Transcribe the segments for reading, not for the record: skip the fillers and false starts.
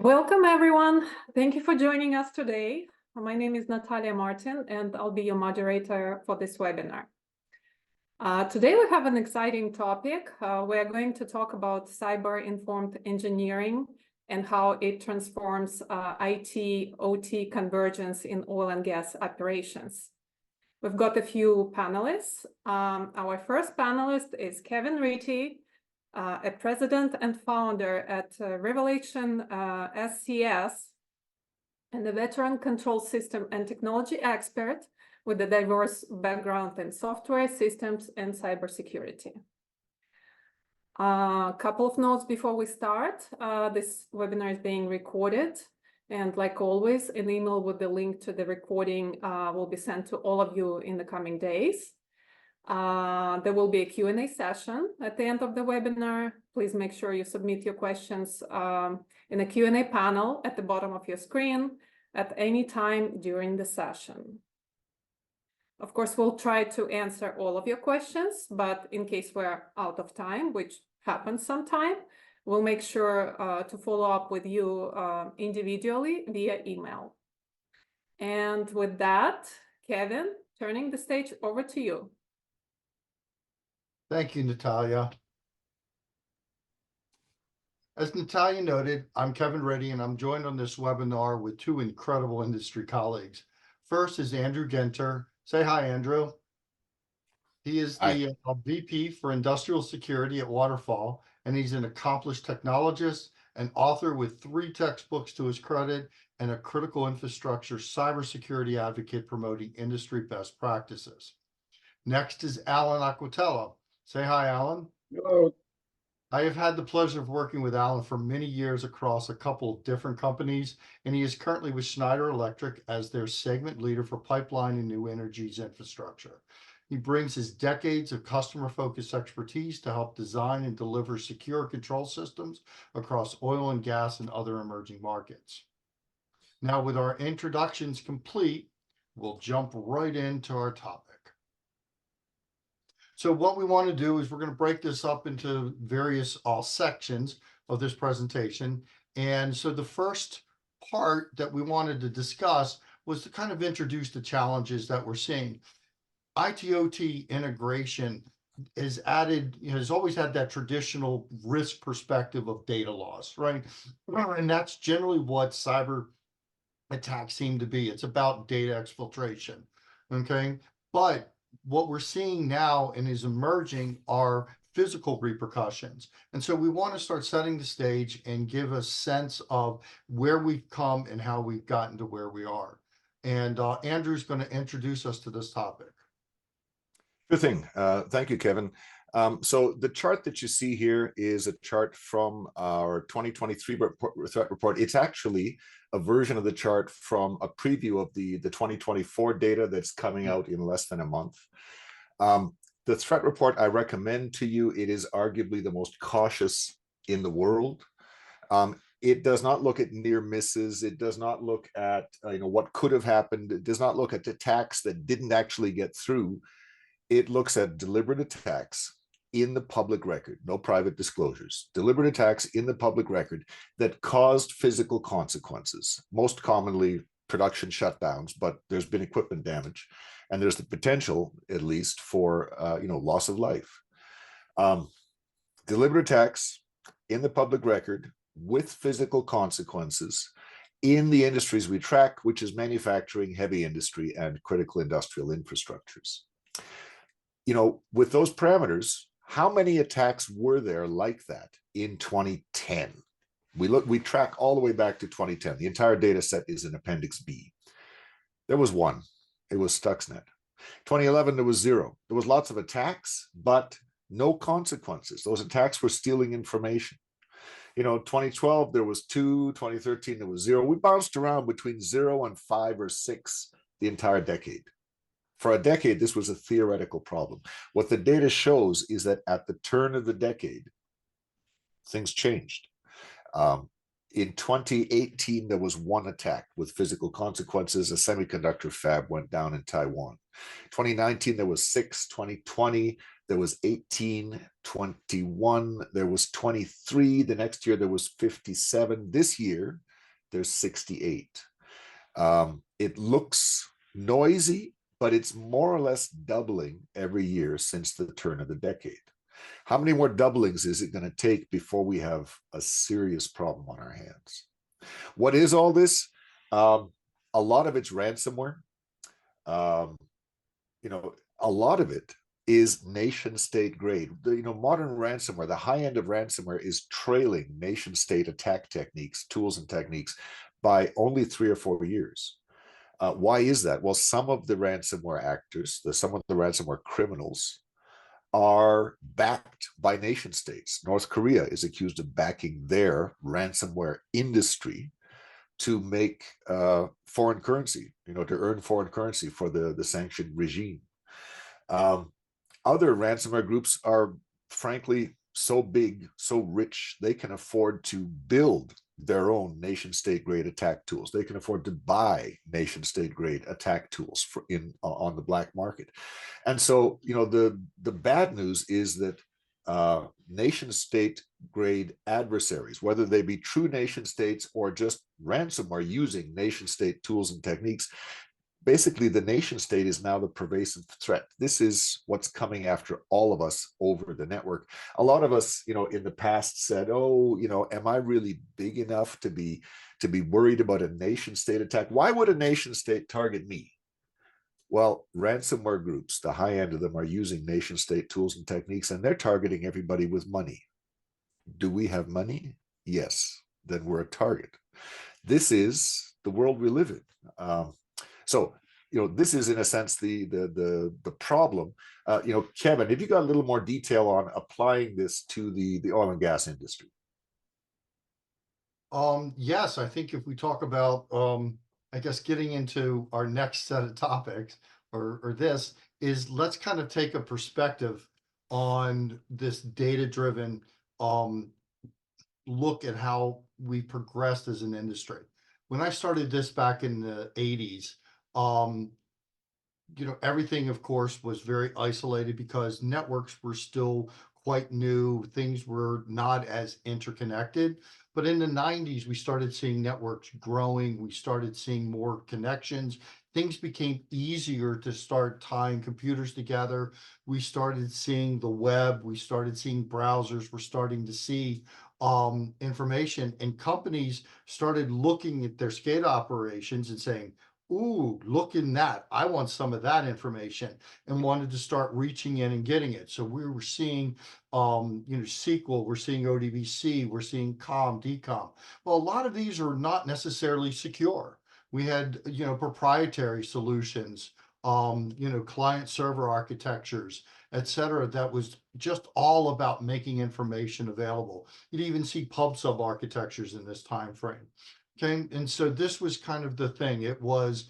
Welcome, everyone. Thank you for joining us today. My name is Natalia Martin, and I'll be your moderator for this webinar. Today, we have an exciting topic. We're going to talk about cyber-informed engineering and how it transforms IT/OT convergence in oil and gas operations. We've got a few panelists. Our first panelist is Kevin Ritty, a president and founder at Revelation SCS, and a veteran control system and technology expert with a diverse background in software systems and cybersecurity. A couple of notes before we start. This webinar is being recorded, and like always, an email with the link to the recording will be sent to all of you in the coming days. There will be a Q&A session at the end of the webinar. Please make sure you submit your questions in a Q&A panel at the bottom of your screen at any time during the session. Of course, we'll try to answer all of your questions, but in case we're out of time, which happens sometime, we'll make sure to follow up with you individually via email. And with that, Kevin, turning the stage over to you. Thank you, Natalia. As Natalia noted, I'm Kevin Ritty, and I'm joined on this webinar with two incredible industry colleagues. First is Andrew Ginter. Say hi, Andrew. He is the VP for Industrial Security at Waterfall, and he's an accomplished technologist and author with 3 textbooks to his credit and a critical infrastructure cybersecurity advocate promoting industry best practices. Next is Alan Aquatella. Say hi, Alan. Hello. I have had the pleasure of working with Alan for many years across a couple of different companies, and he is currently with Schneider Electric as their segment leader for pipeline and new energies infrastructure. He brings his decades of customer-focused expertise to help design and deliver secure control systems across oil and gas and other emerging markets. Now, with our introductions complete, we'll jump right into our topic. So what we want to do is we're going to break this up into various sections of this presentation. And so the first part that we wanted to discuss was to kind of introduce the challenges that we're seeing. IT/OT integration has always had that traditional risk perspective of data loss, right? And that's generally what cyber attacks seem to be. It's about data exfiltration, okay? But what we're seeing now and is emerging are physical repercussions. And so we want to start setting the stage and give a sense of where we've come and how we've gotten to where we are. And Andrew's going to introduce us to this topic. Good thing. Thank you, Kevin. So the chart that you see here is a chart from our 2023 threat report. It's actually a version of the chart from a preview of the 2024 data that's coming out in less than a month. The threat report I recommend to you, it is arguably the most cautious in the world. It does not look at near misses. It does not look at what could have happened. It does not look at attacks that didn't actually get through. It looks at deliberate attacks in the public record, no private disclosures, deliberate attacks in the public record that caused physical consequences, most commonly production shutdowns, but there's been equipment damage, and there's the potential, at least, for loss of life. Deliberate attacks in the public record with physical consequences in the industries we track, which is manufacturing, heavy industry, and critical industrial infrastructures. With those parameters, how many attacks were there like that in 2010? We track all the way back to 2010. The entire data set is in Appendix B. There was one. It was Stuxnet. 2011, there was 0. There was lots of attacks, but no consequences. Those attacks were stealing information. 2012, there was 2. 2013, there was 0. We bounced around between 0 and 5 or 6 the entire decade. For a decade, this was a theoretical problem. What the data shows is that at the turn of the decade, things changed. In 2018, there was 1 attack with physical consequences. A semiconductor fab went down in Taiwan. 2019, there was 6. 2020, there was 18. 21, there was 23. The next year, there was 57. This year, there's 68. It looks noisy, but it's more or less doubling every year since the turn of the decade. How many more doublings is it going to take before we have a serious problem on our hands? What is all this? A lot of it's ransomware. A lot of it is nation state grade. Modern ransomware, the high end of ransomware is trailing nation state attack techniques, tools and techniques by only 3 or 4 years. Why is that? Well, some of the ransomware actors, some of the ransomware criminals are backed by nation states. North Korea is accused of backing their ransomware industry to make foreign currency, to earn foreign currency for the sanctioned regime. Other ransomware groups are frankly so big, so rich, they can afford to build their own nation state grade attack tools. They can afford to buy nation state grade attack tools on the black market. And so, the bad news is that nation state grade adversaries, whether they be true nation states or just ransomware using nation state tools and techniques, basically the nation state is now the pervasive threat. This is what's coming after all of us over the network. A lot of us, in the past said, oh, am I really big enough to be worried about a nation state attack? Why would a nation state target me? Well, ransomware groups, the high end of them, are using nation state tools and techniques, and they're targeting everybody with money. Do we have money? Yes, then we're a target. This is the world we live in. So, this is in a sense the problem. Kevin, have you got a little more detail on applying this to the oil and gas industry? Yes, I think if we talk about, I guess, getting into our next set of topics, or this is, let's kind of take a perspective on this data-driven look at how we progressed as an industry. When I started this back in the 80s, everything, of course, was very isolated because networks were still quite new. Things were not as interconnected. But in the 90s, we started seeing networks growing. We started seeing more connections. Things became easier to start tying computers together. We started seeing the web. We started seeing browsers. We're starting to see information. And companies started looking at their SCADA operations and saying, ooh, look in that. I want some of that information, and wanted to start reaching in and getting it. So we were seeing, SQL, we're seeing ODBC, we're seeing COM, DCOM. Well, a lot of these are not necessarily secure. We had, proprietary solutions, client server architectures, et cetera, that was just all about making information available. You'd even see pub sub architectures in this time frame. Okay, and so this was kind of the thing. It was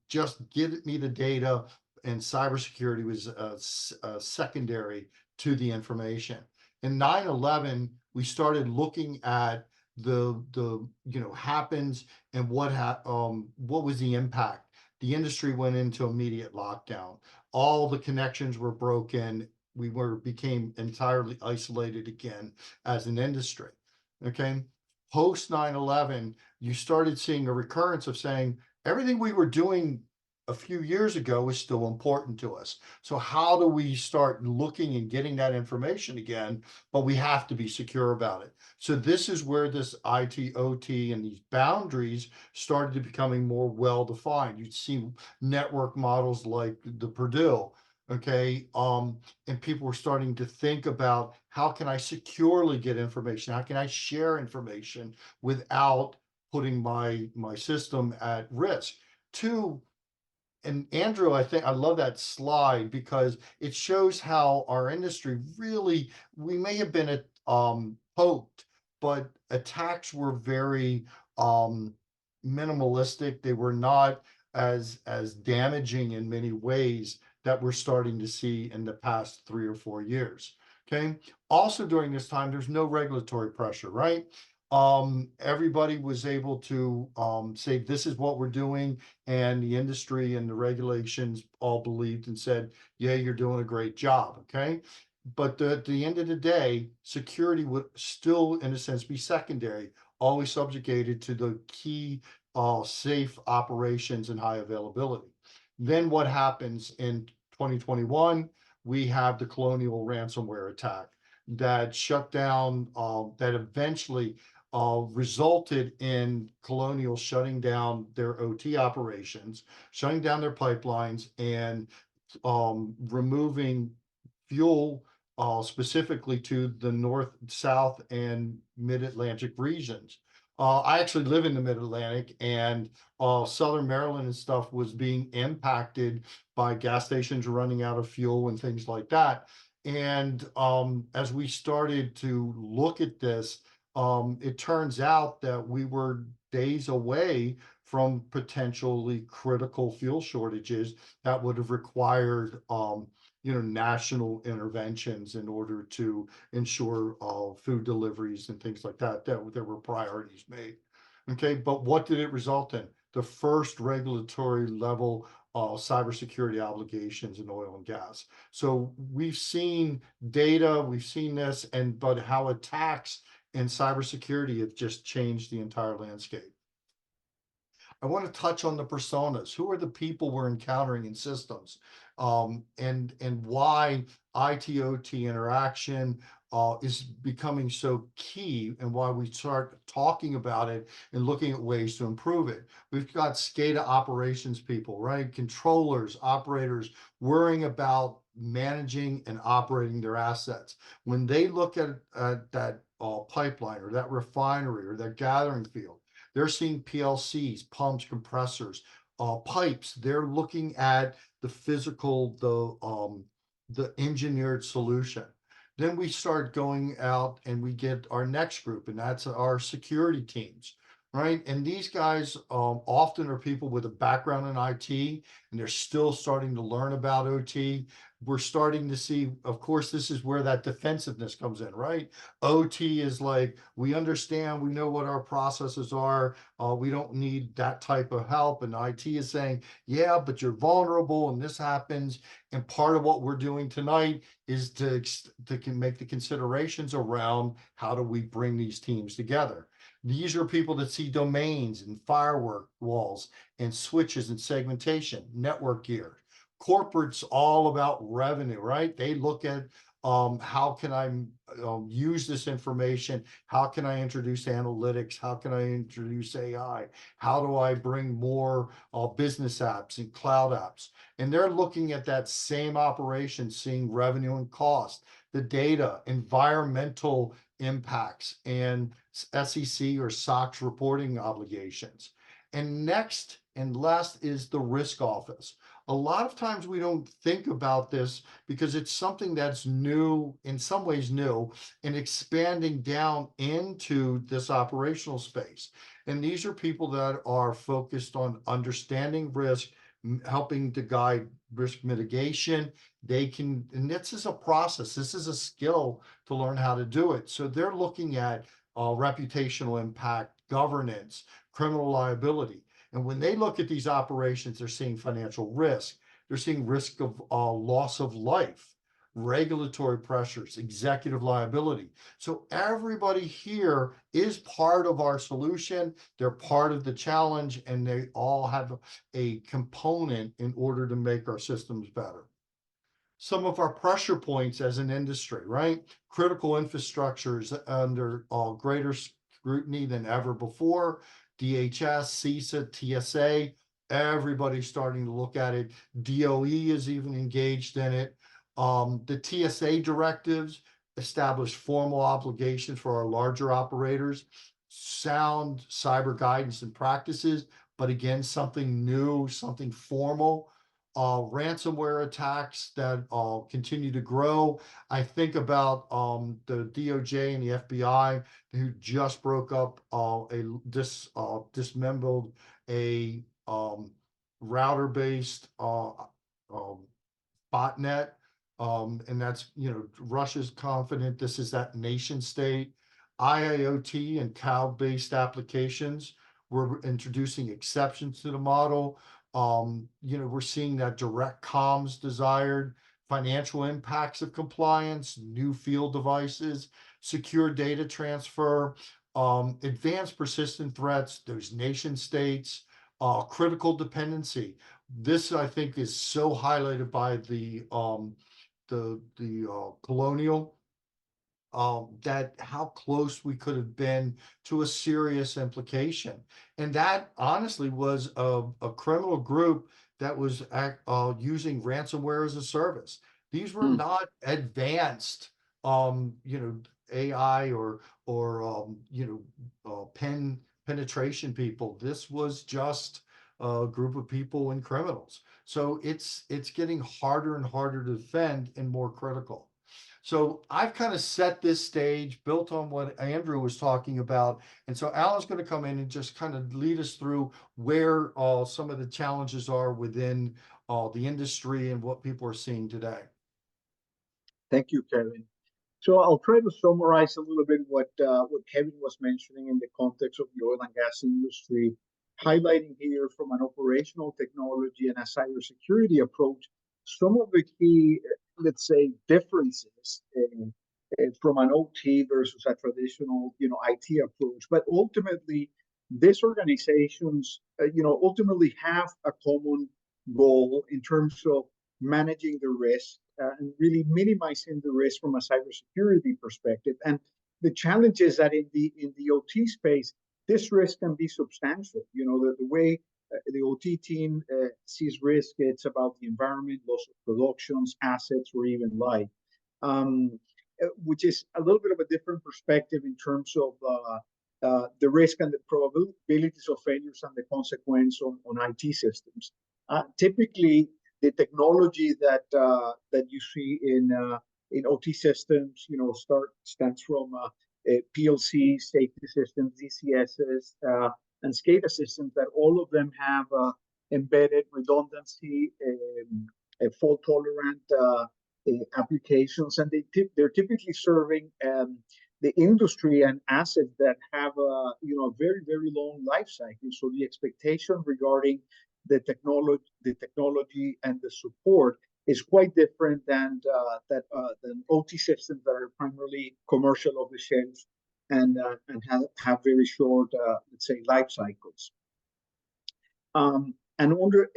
just give me the data, and cybersecurity was secondary to the information. In 9/11, we started looking at the happens and what was the impact. The industry went into immediate lockdown. All the connections were broken. We became entirely isolated again as an industry. Okay. Post 9/11, you started seeing a recurrence of saying everything we were doing a few years ago is still important to us. So how do we start looking and getting that information again? But we have to be secure about it. So this is where this IT, OT, and these boundaries started to becoming more well-defined. You'd see network models like the Purdue. Okay, and people were starting to think about, how can I securely get information? How can I share information without putting my system at risk? Two, and Andrew, I think I love that slide because it shows how our industry really, we may have been poked, but attacks were very minimalistic. They were not as damaging in many ways that we're starting to see in the past 3 or 4 years. Okay. Also during this time, there's no regulatory pressure, right? Everybody was able to say, this is what we're doing. And the industry and the regulations all believed and said, yeah, you're doing a great job. Okay. But at the end of the day, security would still, in a sense, be secondary. always subjugated to the key safe operations and high availability. Then what happens in 2021? We have the Colonial ransomware attack that shut down, that eventually resulted in Colonial shutting down their OT operations, shutting down their pipelines, and removing fuel specifically to the north, south, and mid-Atlantic regions. I actually live in the mid-Atlantic, and Southern Maryland and stuff was being impacted by gas stations running out of fuel and things like that. And as we started to look at this, it turns out that we were days away from potentially critical fuel shortages that would have required national interventions in order to ensure food deliveries and things like that, that there were priorities made. Okay, but what did it result in? The first regulatory level cybersecurity obligations in oil and gas. So we've seen data, we've seen this, but how attacks and cybersecurity have just changed the entire landscape. I want to touch on the personas. Who are the people we're encountering in systems, and why IT/OT interaction is becoming so key, and why we start talking about it and looking at ways to improve it. We've got SCADA operations people, right? Controllers, operators, worrying about managing and operating their assets. When they look at that pipeline or that refinery or that gathering field, they're seeing PLCs, pumps, compressors, pipes. They're looking at the physical, the engineered solution. Then we start going out and we get our next group, and that's our security teams, right? And these guys often are people with a background in IT, and they're still starting to learn about OT. We're starting to see, of course, this is where that defensiveness comes in, right? OT is like, we understand, we know what our processes are. We don't need that type of help. And IT is saying, yeah, but you're vulnerable and this happens. And part of what we're doing tonight is to make the considerations around how do we bring these teams together. These are people that see domains and firewall walls and switches and segmentation, network gear. Corporate's all about revenue, right? They look at how can I use this information? How can I introduce analytics? How can I introduce AI? How do I bring more business apps and cloud apps? And they're looking at that same operation, seeing revenue and cost, the data, environmental impacts, and SEC or SOX reporting obligations. And next and last is the risk office. A lot of times we don't think about this because it's something that's new, in some ways new, and expanding down into this operational space. And these are people that are focused on understanding risk, helping to guide risk mitigation. And this is a process, this is a skill to learn how to do it. So they're looking at reputational impact, governance, criminal liability. And when they look at these operations, they're seeing financial risk. They're seeing risk of loss of life, regulatory pressures, executive liability. So everybody here is part of our solution. They're part of the challenge, and they all have a component in order to make our systems better. Some of our pressure points as an industry, right? Critical infrastructures under greater scrutiny than ever before. DHS, CISA, TSA, everybody's starting to look at it. DOE is even engaged in it. The TSA directives establish formal obligations for our larger operators, sound cyber guidance and practices, but again, something new, something formal. Ransomware attacks that continue to grow. I think about the DOJ and the FBI who just broke up dismembered a router-based botnet, and that's, Russia's confident this is that nation state. IIoT and cloud-based applications, we're introducing exceptions to the model. We're seeing that direct comms desired, financial impacts of compliance, new field devices, secure data transfer, advanced persistent threats, there's nation states, critical dependency. This, I think, is so highlighted by the colonial, that how close we could have been to a serious implication. And that honestly was a criminal group that was using ransomware as a service. These were not advanced, AI or penetration people. This was just a group of people and criminals. So it's getting harder and harder to defend and more critical. So I've kind of set this stage built on what Andrew was talking about. And so Alan's going to come in and just kind of lead us through where some of the challenges are within the industry and what people are seeing today. Thank you, Kevin. So I'll try to summarize a little bit what Kevin was mentioning in the context of the oil and gas industry, highlighting here from an operational technology and a cybersecurity approach some of the key, let's say, differences from an OT versus a traditional, IT approach. But ultimately, these organizations, ultimately have a common goal in terms of managing the risk and really minimizing the risk from a cybersecurity perspective. And the challenge is that in the OT space, this risk can be substantial. The way the OT team sees risk, it's about the environment, loss of productions, assets, or even life, which is a little bit of a different perspective in terms of the risk and the probabilities of failures and the consequence on IT systems. Typically, the technology that you see in OT systems, stands from PLCs, safety systems, DCSs, and SCADA systems that all of them have embedded redundancy, fault-tolerant applications, and they're typically serving the industry and assets that have a very, very long life cycle. So the expectation regarding the technology and the support is quite different than OT systems that are primarily commercial off the shelf and have very short, let's say, life cycles. And under,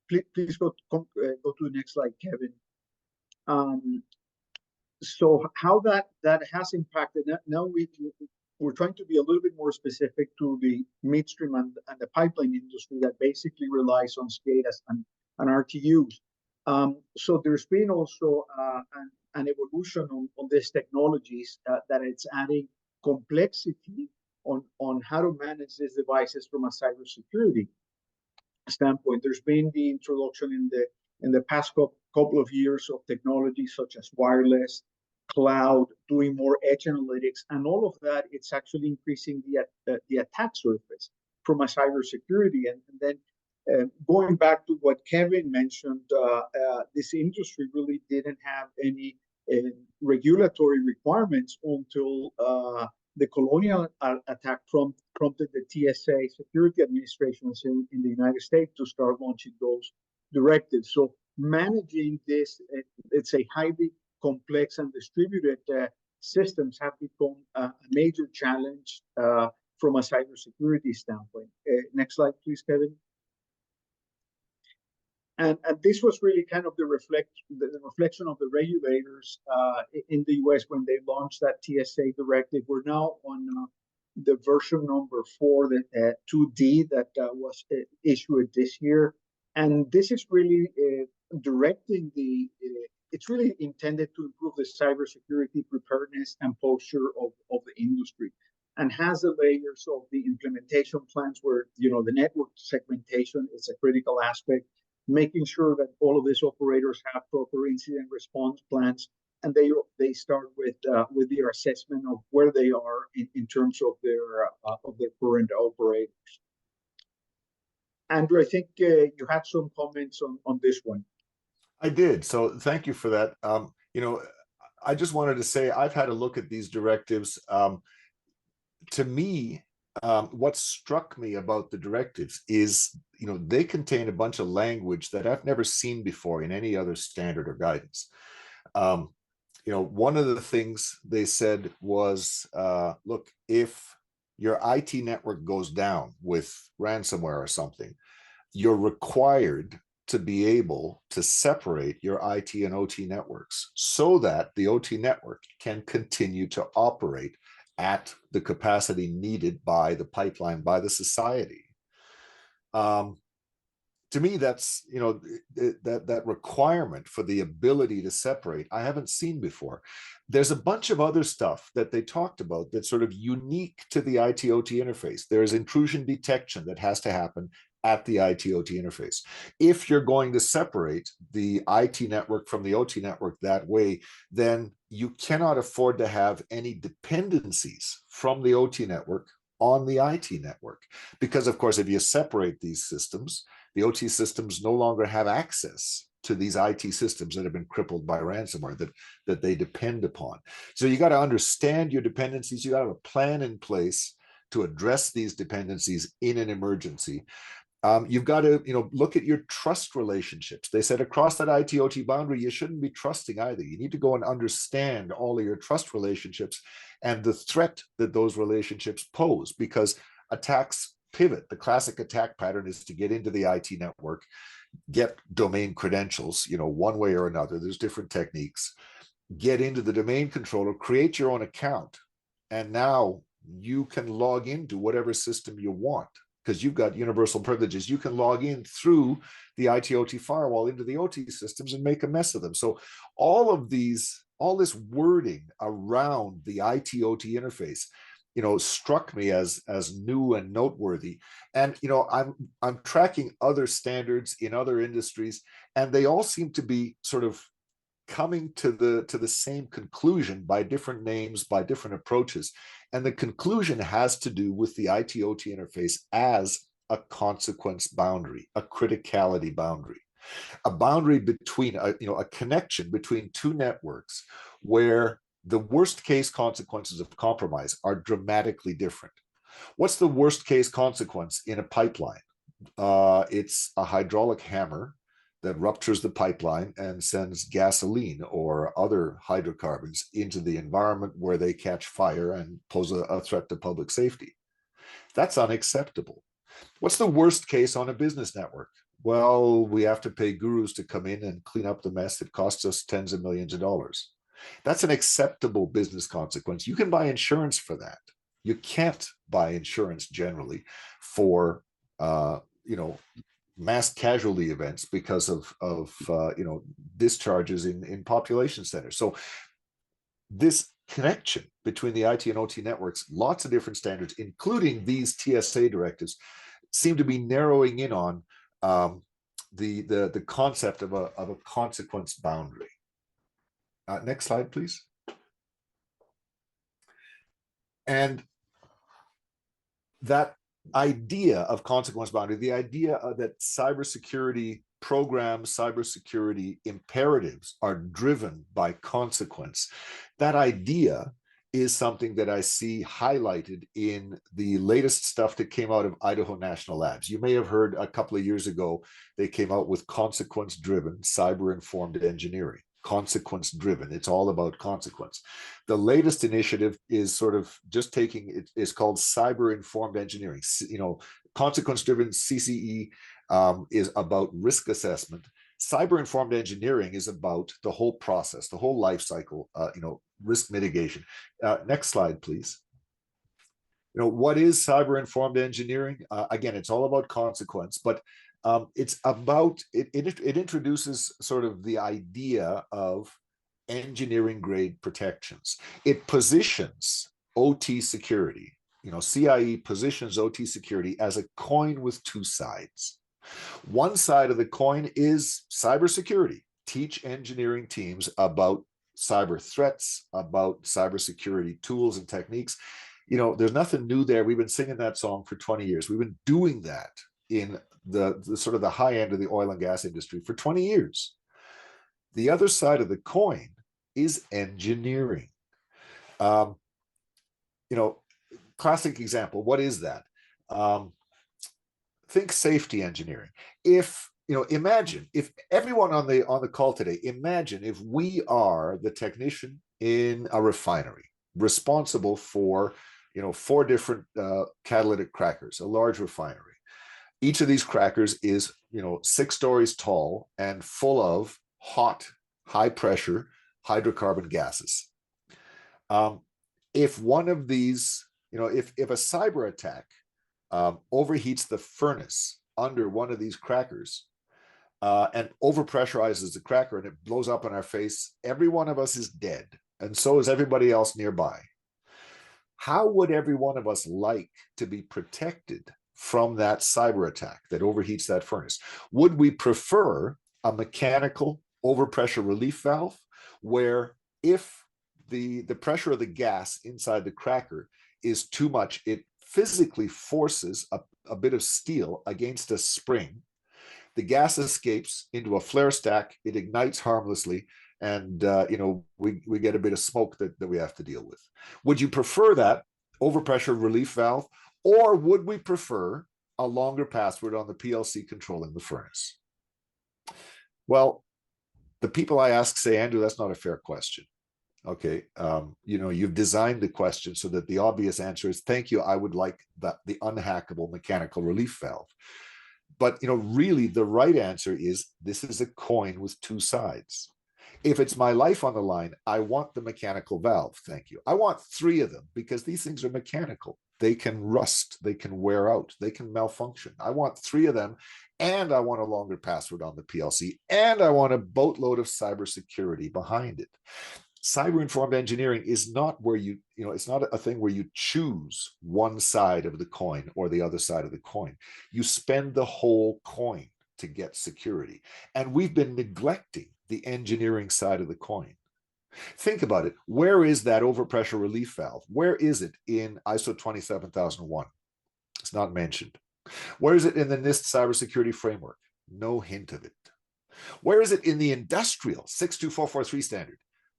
please go to the next slide, Kevin. So how that has impacted, now we're trying to be a little bit more specific to the midstream and the pipeline industry that basically relies on SCADAs and RTUs. So there's been also an evolution on these technologies that it's adding complexity on how to manage these devices from a cybersecurity standpoint. There's been the introduction in the past couple of years of technologies such as wireless, cloud, doing more edge analytics, and all of that, it's actually increasing the attack surface from a cybersecurity. And then going back to what Kevin mentioned, this industry really didn't have any regulatory requirements until the colonial attack prompted the TSA security administrations in the United States to start launching those directives. So managing this, let's say, highly complex and distributed systems have become a major challenge from a cybersecurity standpoint. Next slide, please, Kevin. And this was really kind of the reflection of the regulators in the US when they launched that TSA directive. We're now on the version number 4, the 2D that was issued this year. And this is really directing it's really intended to improve the cybersecurity preparedness and posture of the industry, and has the layers of the implementation plans where, the network segmentation is a critical aspect, making sure that all of these operators have proper incident response plans, and they start with their assessment of where they are in terms of their current operators. Andrew, I think you had some comments on this one. I did. So thank you for that. I just wanted to say I've had a look at these directives. To me, what struck me about the directives is, they contain a bunch of language that I've never seen before in any other standard or guidance. one of the things they said was, look, if your IT network goes down with ransomware or something, you're required to be able to separate your IT and OT networks so that the OT network can continue to operate at the capacity needed by the pipeline, by the society. To me, that's, that requirement for the ability to separate, I haven't seen before. There's a bunch of other stuff that they talked about that's sort of unique to the IT-OT interface. There's intrusion detection that has to happen at the IT-OT interface. If you're going to separate the IT network from the OT network that way, then you cannot afford to have any dependencies from the OT network on the IT network. Because of course, if you separate these systems, the OT systems no longer have access to these IT systems that have been crippled by ransomware that they depend upon. So you got to understand your dependencies. You got to have a plan in place to address these dependencies in an emergency. You've got to, look at your trust relationships. They said across that IT-OT boundary, you shouldn't be trusting either. You need to go and understand all of your trust relationships and the threat that those relationships pose, because attacks pivot. The classic attack pattern is to get into the IT network, get domain credentials, one way or another. There's different techniques. Get into the domain controller, create your own account, and now you can log into whatever system you want, because you've got universal privileges. You can log in through the IT-OT firewall into the OT systems and make a mess of them. So all this wording around the IT-OT interface, struck me as new and noteworthy. And I'm tracking other standards in other industries, and they all seem to be sort of coming to the same conclusion by different names, by different approaches. And the conclusion has to do with the IT-OT interface as a consequence boundary, a criticality boundary, a boundary between a connection between two networks where the worst case consequences of compromise are dramatically different. What's the worst case consequence in a pipeline? It's a hydraulic hammer that ruptures the pipeline and sends gasoline or other hydrocarbons into the environment where they catch fire and pose a threat to public safety. That's unacceptable. What's the worst case on a business network? Well, we have to pay gurus to come in and clean up the mess that costs us tens of millions of dollars. That's an acceptable business consequence. You can buy insurance for that. You can't buy insurance generally for, mass casualty events because of discharges in population centers. So this connection between the IT and OT networks, lots of different standards, including these TSA directives, seem to be narrowing in on the concept of a consequence boundary. Next slide, please. And that idea of consequence boundary, the idea that cybersecurity programs, cybersecurity imperatives are driven by consequence, that idea is something that I see highlighted in the latest stuff that came out of Idaho National Labs. You may have heard a couple of years ago, they came out with consequence-driven cyber-informed engineering. Consequence-driven, it's all about consequence. The latest initiative is sort of just taking it, is called cyber-informed engineering. Consequence-driven CCE is about risk assessment. Cyber-informed engineering is about the whole process, the whole life cycle, risk mitigation. Next slide, please. What is cyber-informed engineering? Again, it's all about consequence, but it's about, it introduces sort of the idea of engineering grade protections. It positions OT security, CIE positions OT security as a coin with two sides. One side of the coin is cybersecurity. Teach engineering teams about cyber threats, about cybersecurity tools and techniques. There's nothing new there. We've been singing that song for 20 years. We've been doing that in the sort of the high end of the oil and gas industry for 20 years. The other side of the coin is engineering. Classic example, what is that? Think safety engineering. If imagine if everyone on the call today, imagine if we are the technician in a refinery responsible for, 4 different catalytic crackers, a large refinery. Each of these crackers is, 6 stories tall and full of hot, high pressure hydrocarbon gases. If one of these, if a cyber attack overheats the furnace under one of these crackers and overpressurizes the cracker and it blows up in our face, every one of us is dead, and so is everybody else nearby. How would every one of us like to be protected from that cyber attack that overheats that furnace? Would we prefer a mechanical overpressure relief valve where if the pressure of the gas inside the cracker is too much, it physically forces a bit of steel against a spring, the gas escapes into a flare stack, it ignites harmlessly, and we get a bit of smoke that we have to deal with? Would you prefer that overpressure relief valve, or would we prefer a longer password on the PLC controlling the furnace? Well, the people I ask say, Andrew, that's not a fair question. Okay, you've designed the question so that the obvious answer is, thank you, I would like the unhackable mechanical relief valve. But really the right answer is, this is a coin with 2 sides. If it's my life on the line, I want the mechanical valve, thank you. I want 3 of them because these things are mechanical. They can rust, they can wear out, they can malfunction. I want 3 of them, and I want a longer password on the PLC, and I want a boatload of cybersecurity behind it. Cyber-informed engineering is not where it's not a thing where you choose one side of the coin or the other side of the coin. You spend the whole coin to get security. And we've been neglecting the engineering side of the coin. Think about it. Where is that overpressure relief valve? Where is it in ISO 27001? It's not mentioned. Where is it in the NIST Cybersecurity Framework? No hint of it. Where is it in the industrial 62443 standard?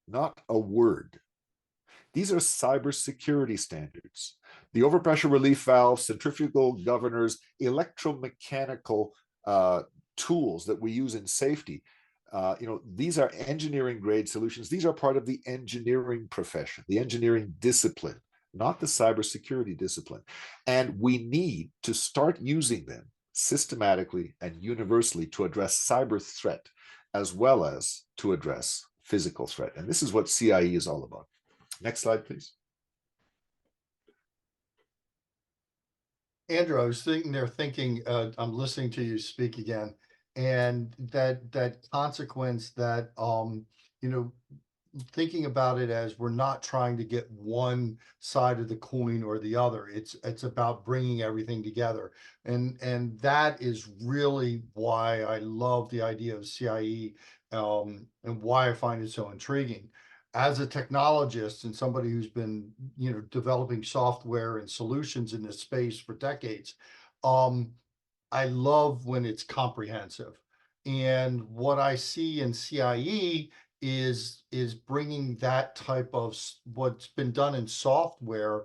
Not a word. These are cybersecurity standards. The overpressure relief valve, centrifugal governors, electromechanical tools that we use in safety, these are engineering grade solutions. These are part of the engineering profession, the engineering discipline, not the cybersecurity discipline. And we need to start using them systematically and universally to address cyber threat, as well as to address physical threat. And this is what CIE is all about. Next slide, please. Andrew, I was thinking, I'm listening to you speak again, and that consequence that, thinking about it as we're not trying to get one side of the coin or the other. It's about bringing everything together. And that is really why I love the idea of CIE, and why I find it so intriguing. As a technologist and somebody who's been, developing software and solutions in this space for decades, I love when it's comprehensive. And what I see in CIE is bringing that type of what's been done in software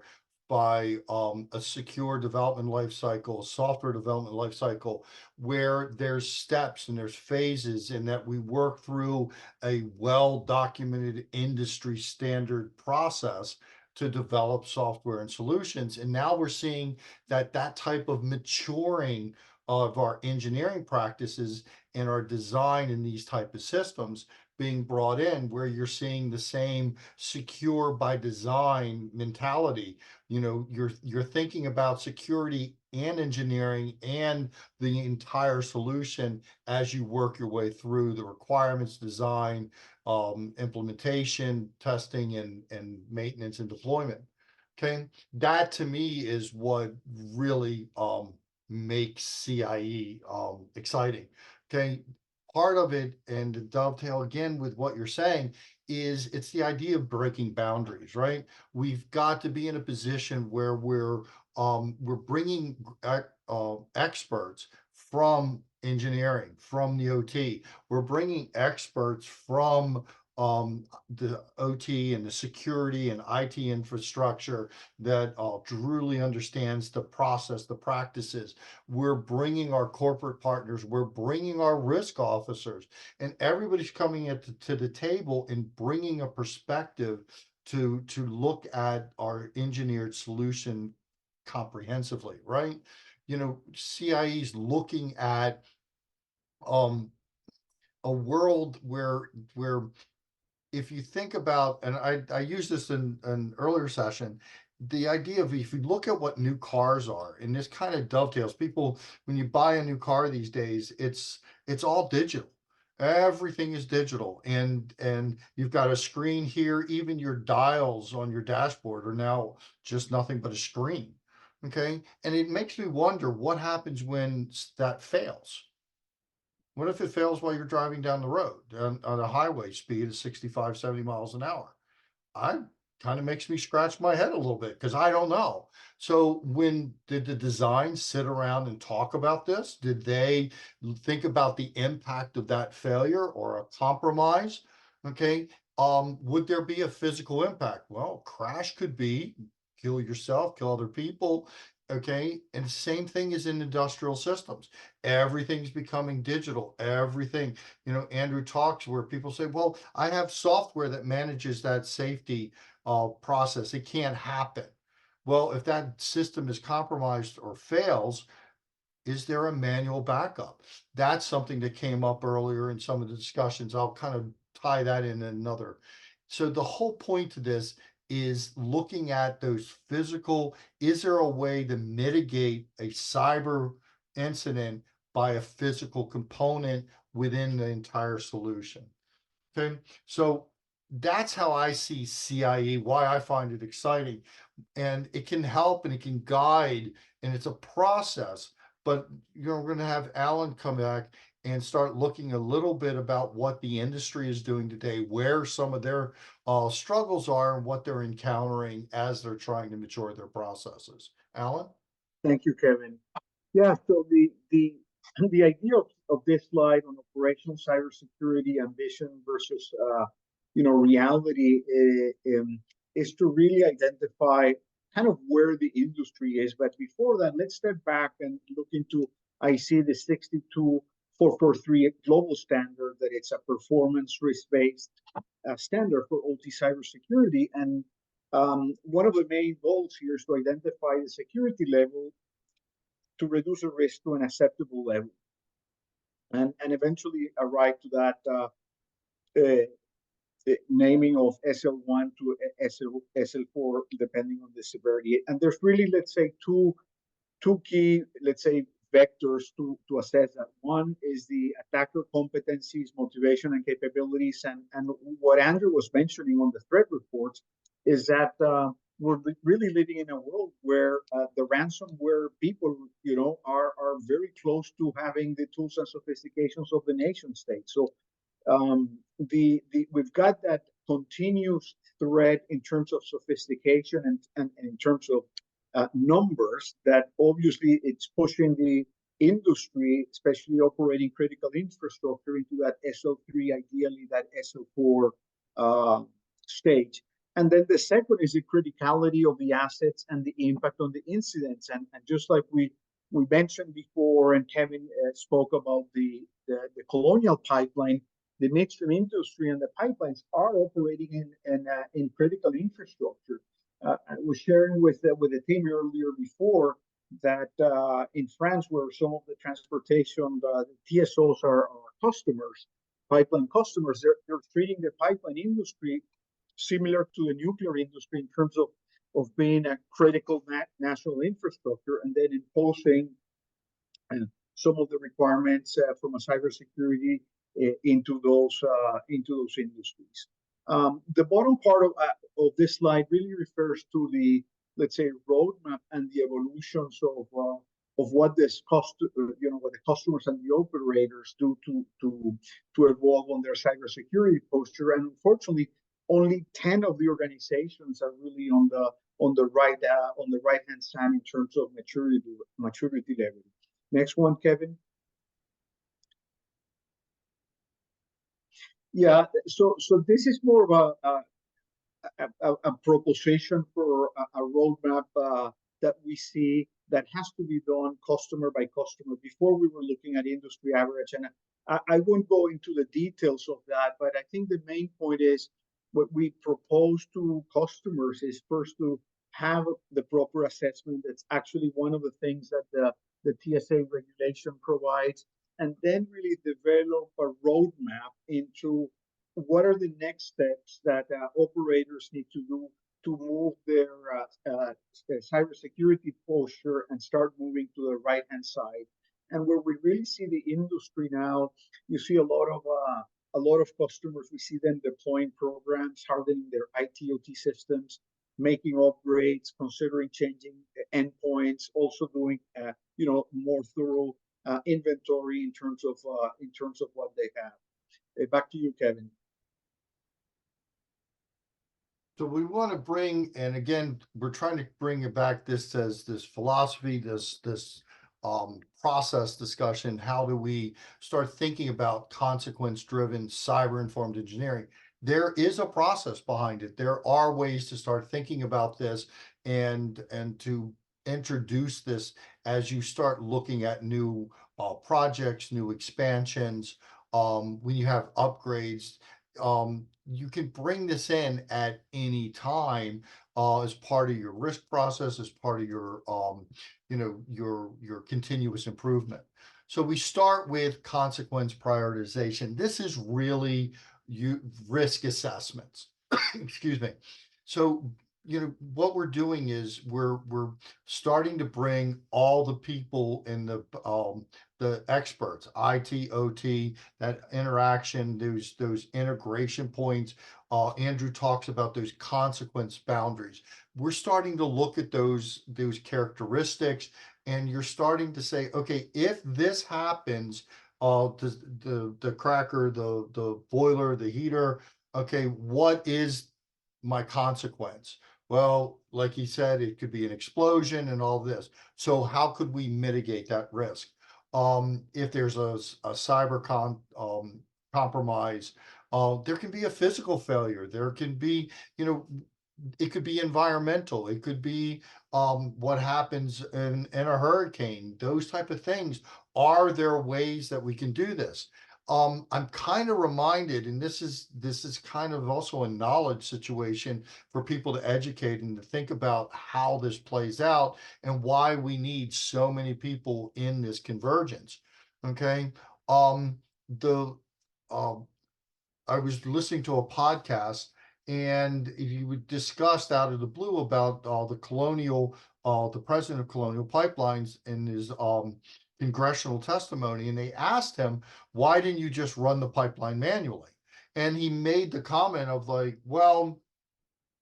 by a secure development lifecycle, software development lifecycle, where there's steps and there's phases, and that we work through a well-documented industry standard process to develop software and solutions. And now we're seeing that type of maturing of our engineering practices and our design in these type of systems being brought in, where you're seeing the same secure by design mentality. You're thinking about security and engineering and the entire solution as you work your way through the requirements, design, implementation, testing, and maintenance and deployment. Okay, that to me is what really makes CIE exciting. Okay, part of it, and to dovetail again with what you're saying, is it's the idea of breaking boundaries, right? We've got to be in a position where we're bringing experts from engineering, from the OT. We're bringing experts from the OT and the security and IT infrastructure that truly understands the process, the practices. We're bringing our corporate partners, we're bringing our risk officers, and everybody's coming to the table and bringing a perspective to look at our engineered solution comprehensively, right? You know, CIE's looking at a world where if you think about, and I used this in an earlier session, the idea of if you look at what new cars are, and this kind of dovetails people, when you buy a new car these days, it's all digital. Everything is digital, and you've got a screen here. Even your dials on your dashboard are now just nothing but a screen. Okay, and it makes me wonder what happens when that fails. What if it fails while you're driving down the road on a highway speed of 65, 70 miles an hour? I kind of makes me scratch my head a little bit because I don't know. So when did the design sit around and talk about this? Did they think about the impact of that failure or a compromise? Okay. Would there be a physical impact? Well, crash could be kill yourself, kill other people. Okay. And the same thing is in industrial systems. Everything's becoming digital. Everything, you know, Andrew talks where people say, well, I have software that manages that safety process. It can't happen. Well, if that system is compromised or fails, is there a manual backup? That's something that came up earlier in some of the discussions. I'll kind of tie that in another. So the whole point to this is looking at those physical, is there a way to mitigate a cyber incident by a physical component within the entire solution? Okay, so that's how I see CIE, why I find it exciting. And it can help and it can guide, and it's a process. But you know, we're going to have Alan come back and start looking a little bit about what the industry is doing today, where some of their struggles are, and what they're encountering as they're trying to mature their processes. Alan? Thank you, Kevin. Yeah, so the idea of this slide on operational cybersecurity ambition versus reality is to really identify kind of where the industry is. But before that, let's step back and look into, I see the 62443 global standard, that it's a performance risk-based standard for OT cybersecurity. And one of the main goals here is to identify the security level to reduce the risk to an acceptable level, and eventually arrive to that naming of SL1 to SL4, depending on the severity. And there's really, let's say, two key, let's say, vectors to assess that. One is the attacker competencies, motivation, and capabilities. And what Andrew was mentioning on the threat reports is that we're really living in a world where the ransomware people, are very close to having the tools and sophistications of the nation state. So we've got that continuous threat in terms of sophistication and in terms of numbers, that obviously it's pushing the industry, especially operating critical infrastructure, into that SL3, ideally that SL4 stage. And then the second is the criticality of the assets and the impact on the incidents. And just like we mentioned before, and Kevin spoke about the colonial pipeline, the midstream industry and the pipelines are operating in critical infrastructure. I was sharing with the team earlier before that in France, where some of the transportation, the TSOs are customers, pipeline customers, they're treating the pipeline industry similar to the nuclear industry in terms of being a critical national infrastructure, and then imposing some of the requirements from a cybersecurity into those industries. The bottom part of this slide really refers to the, let's say, roadmap and the evolutions of what this what the customers and the operators do to evolve on their cybersecurity posture. And unfortunately, only 10 of the organizations are really on the right hand side in terms of maturity level. Next one, Kevin. Yeah, so this is more of a proposition for a roadmap that we see that has to be done customer by customer. Before we were looking at industry average, and I won't go into the details of that, but I think the main point is what we propose to customers is first to have the proper assessment. That's actually one of the things that the TSA regulation provides, and then really develop a roadmap into what are the next steps that operators need to do to move their cybersecurity posture and start moving to the right-hand side. And where we really see the industry now, you see a lot of customers. We see them deploying programs, hardening their IT/OT systems, making upgrades, considering changing endpoints, also doing more thorough inventory in terms of what they have. Back to you, Kevin. So we want to bring, and again, we're trying to bring it back this as this philosophy, this process discussion. How do we start thinking about consequence-driven cyber-informed engineering? There is a process behind it. There are ways to start thinking about this and to introduce this as you start looking at new projects, new expansions, when you have upgrades. You can bring this in at any time as part of your risk process, as part of your your continuous improvement. So we start with consequence prioritization. This is really risk assessments. Excuse me. So what we're doing is we're starting to bring all the people in the experts, IT, OT, that interaction, those integration points. Andrew talks about those consequence boundaries. We're starting to look at those characteristics, and you're starting to say, okay, if this happens, the cracker, the boiler, the heater, okay, what is my consequence? Well, like he said, it could be an explosion and all this. So how could we mitigate that risk? If there's a cyber compromise, there can be a physical failure. There can be, it could be environmental. It could be what happens in a hurricane. Those type of things. Are there ways that we can do this? I'm kind of reminded, and this is kind of also a knowledge situation for people to educate and to think about how this plays out and why we need so many people in this convergence. Okay. The I was listening to a podcast, and you discussed out of the blue about the president of Colonial Pipelines in his congressional testimony, and they asked him, why didn't you just run the pipeline manually? And he made the comment of like, well,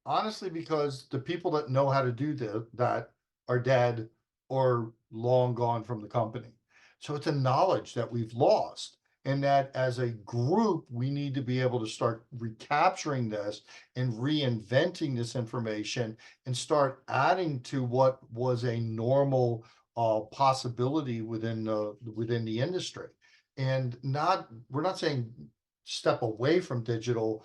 honestly, because the people that know how to do that are dead or long gone from the company. So it's a knowledge that we've lost. And that as a group, we need to be able to start recapturing this and reinventing this information and start adding to what was a normal possibility within the industry. And we're not saying step away from digital,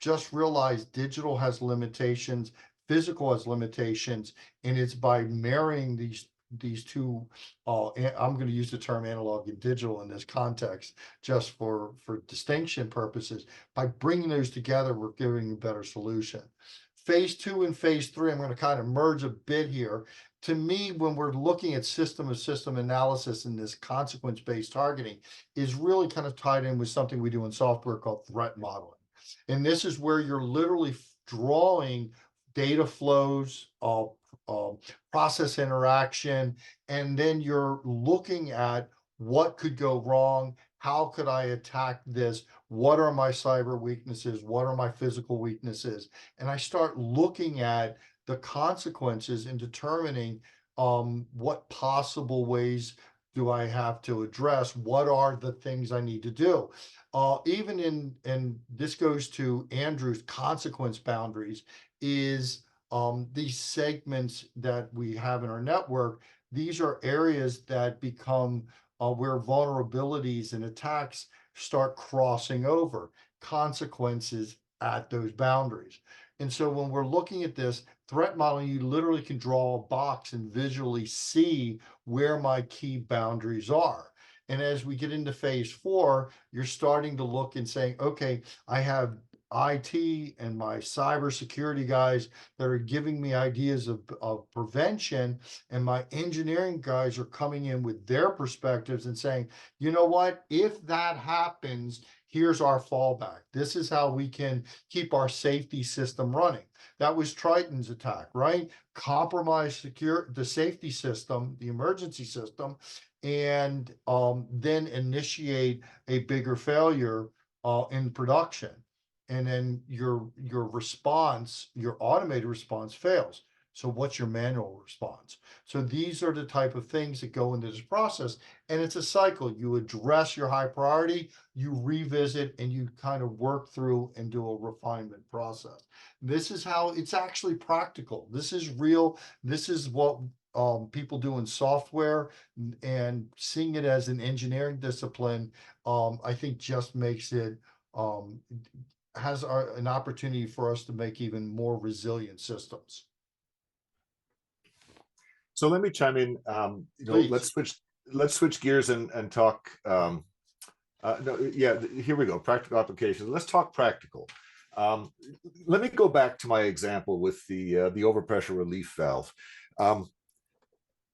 just realize digital has limitations, physical has limitations, and it's by marrying these two, I'm going to use the term analog and digital in this context, just for distinction purposes. By bringing those together, we're giving a better solution. Phase 2 and phase 3, I'm going to kind of merge a bit here. To me, when we're looking at system analysis and this consequence-based targeting, is really kind of tied in with something we do in software called threat modeling. And this is where you're literally drawing data flows, process interaction, and then you're looking at what could go wrong, how could I attack this, what are my cyber weaknesses, what are my physical weaknesses, and I start looking at the consequences and determining what possible ways do I have to address, what are the things I need to do. Even and this goes to Andrew's consequence boundaries, is these segments that we have in our network. These are areas that become where vulnerabilities and attacks start crossing over. consequences at those boundaries. And so when we're looking at this threat modeling, you literally can draw a box and visually see where my key boundaries are. And as we get into phase 4, you're starting to look and saying, okay, I have IT and my cybersecurity guys that are giving me ideas of prevention, and my engineering guys are coming in with their perspectives and saying, you know what, if that happens, here's our fallback. This is how we can keep our safety system running. That was Triton's attack, right? Compromise the safety system, the emergency system, and then initiate a bigger failure in production. And then your response, your automated response fails. So what's your manual response? So these are the type of things that go into this process. And it's a cycle. You address your high priority, you revisit, and you kind of work through and do a refinement process. This is how it's actually practical. This is real. This is what people do in software, and seeing it as an engineering discipline, I think just makes it has an opportunity for us to make even more resilient systems. So let me chime in. Let's switch gears and talk. Here we go. Practical applications. Let's talk practical. Let me go back to my example with the overpressure relief valve.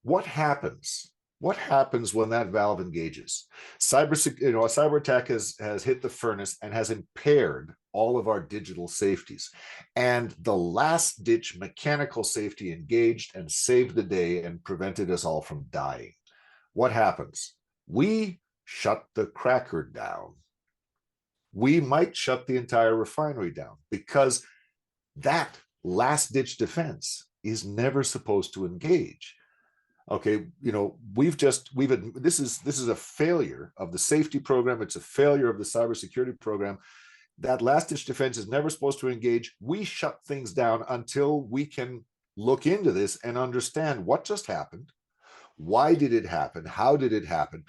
What happens? What happens when that valve engages? A cyber attack has hit the furnace and has impaired all of our digital safeties. And the last ditch mechanical safety engaged and saved the day and prevented us all from dying. What happens? We shut the cracker down. We might shut the entire refinery down, because that last ditch defense is never supposed to engage. Okay, this is a failure of the safety program. It's a failure of the cybersecurity program. That last ditch defense is never supposed to engage. We shut things down until we can look into this and understand what just happened. Why did it happen? How did it happen?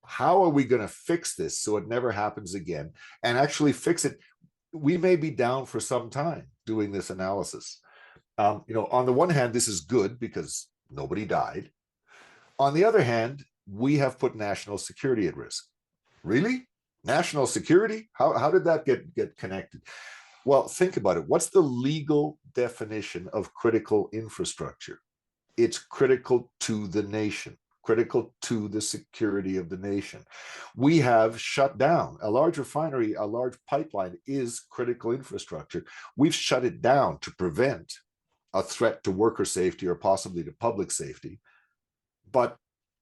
How are we going to fix this so it never happens again, and actually fix it? We may be down for some time doing this analysis. On the one hand, this is good because nobody died. On the other hand, we have put national security at risk. Really? National security? How did that get connected? Well, think about it. What's the legal definition of critical infrastructure? It's critical to the nation, critical to the security of the nation. We have shut down a large refinery, a large pipeline is critical infrastructure. We've shut it down to prevent a threat to worker safety or possibly to public safety. But,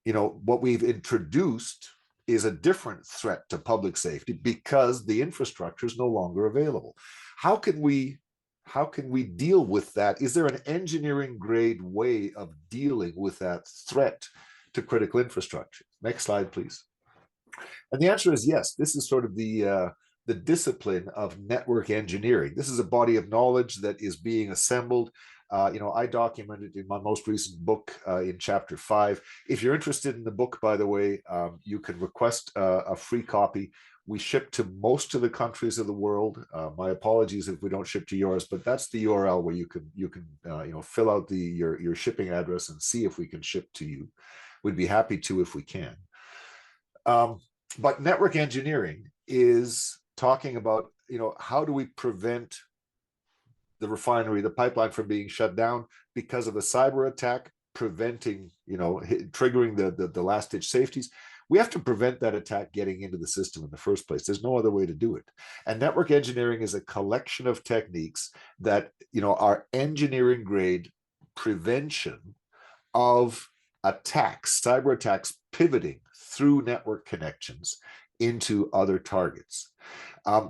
what we've introduced is a different threat to public safety because the infrastructure is no longer available. How can we deal with that? Is there an engineering grade way of dealing with that threat to critical infrastructure? Next slide, please. And the answer is yes. This is sort of the discipline of network engineering. This is a body of knowledge that is being assembled. I documented in my most recent book in chapter 5. If you're interested in the book, by the way, you can request a free copy. We ship to most of the countries of the world. My apologies if we don't ship to yours, but that's the URL where you can fill out your shipping address and see if we can ship to you. We'd be happy to if we can. But network engineering is talking about, how do we prevent the refinery, the pipeline from being shut down because of a cyber attack, preventing, triggering the last ditch safeties. We have to prevent that attack getting into the system in the first place. There's no other way to do it. And network engineering is a collection of techniques that, are engineering grade prevention of attacks, cyber attacks pivoting through network connections into other targets. You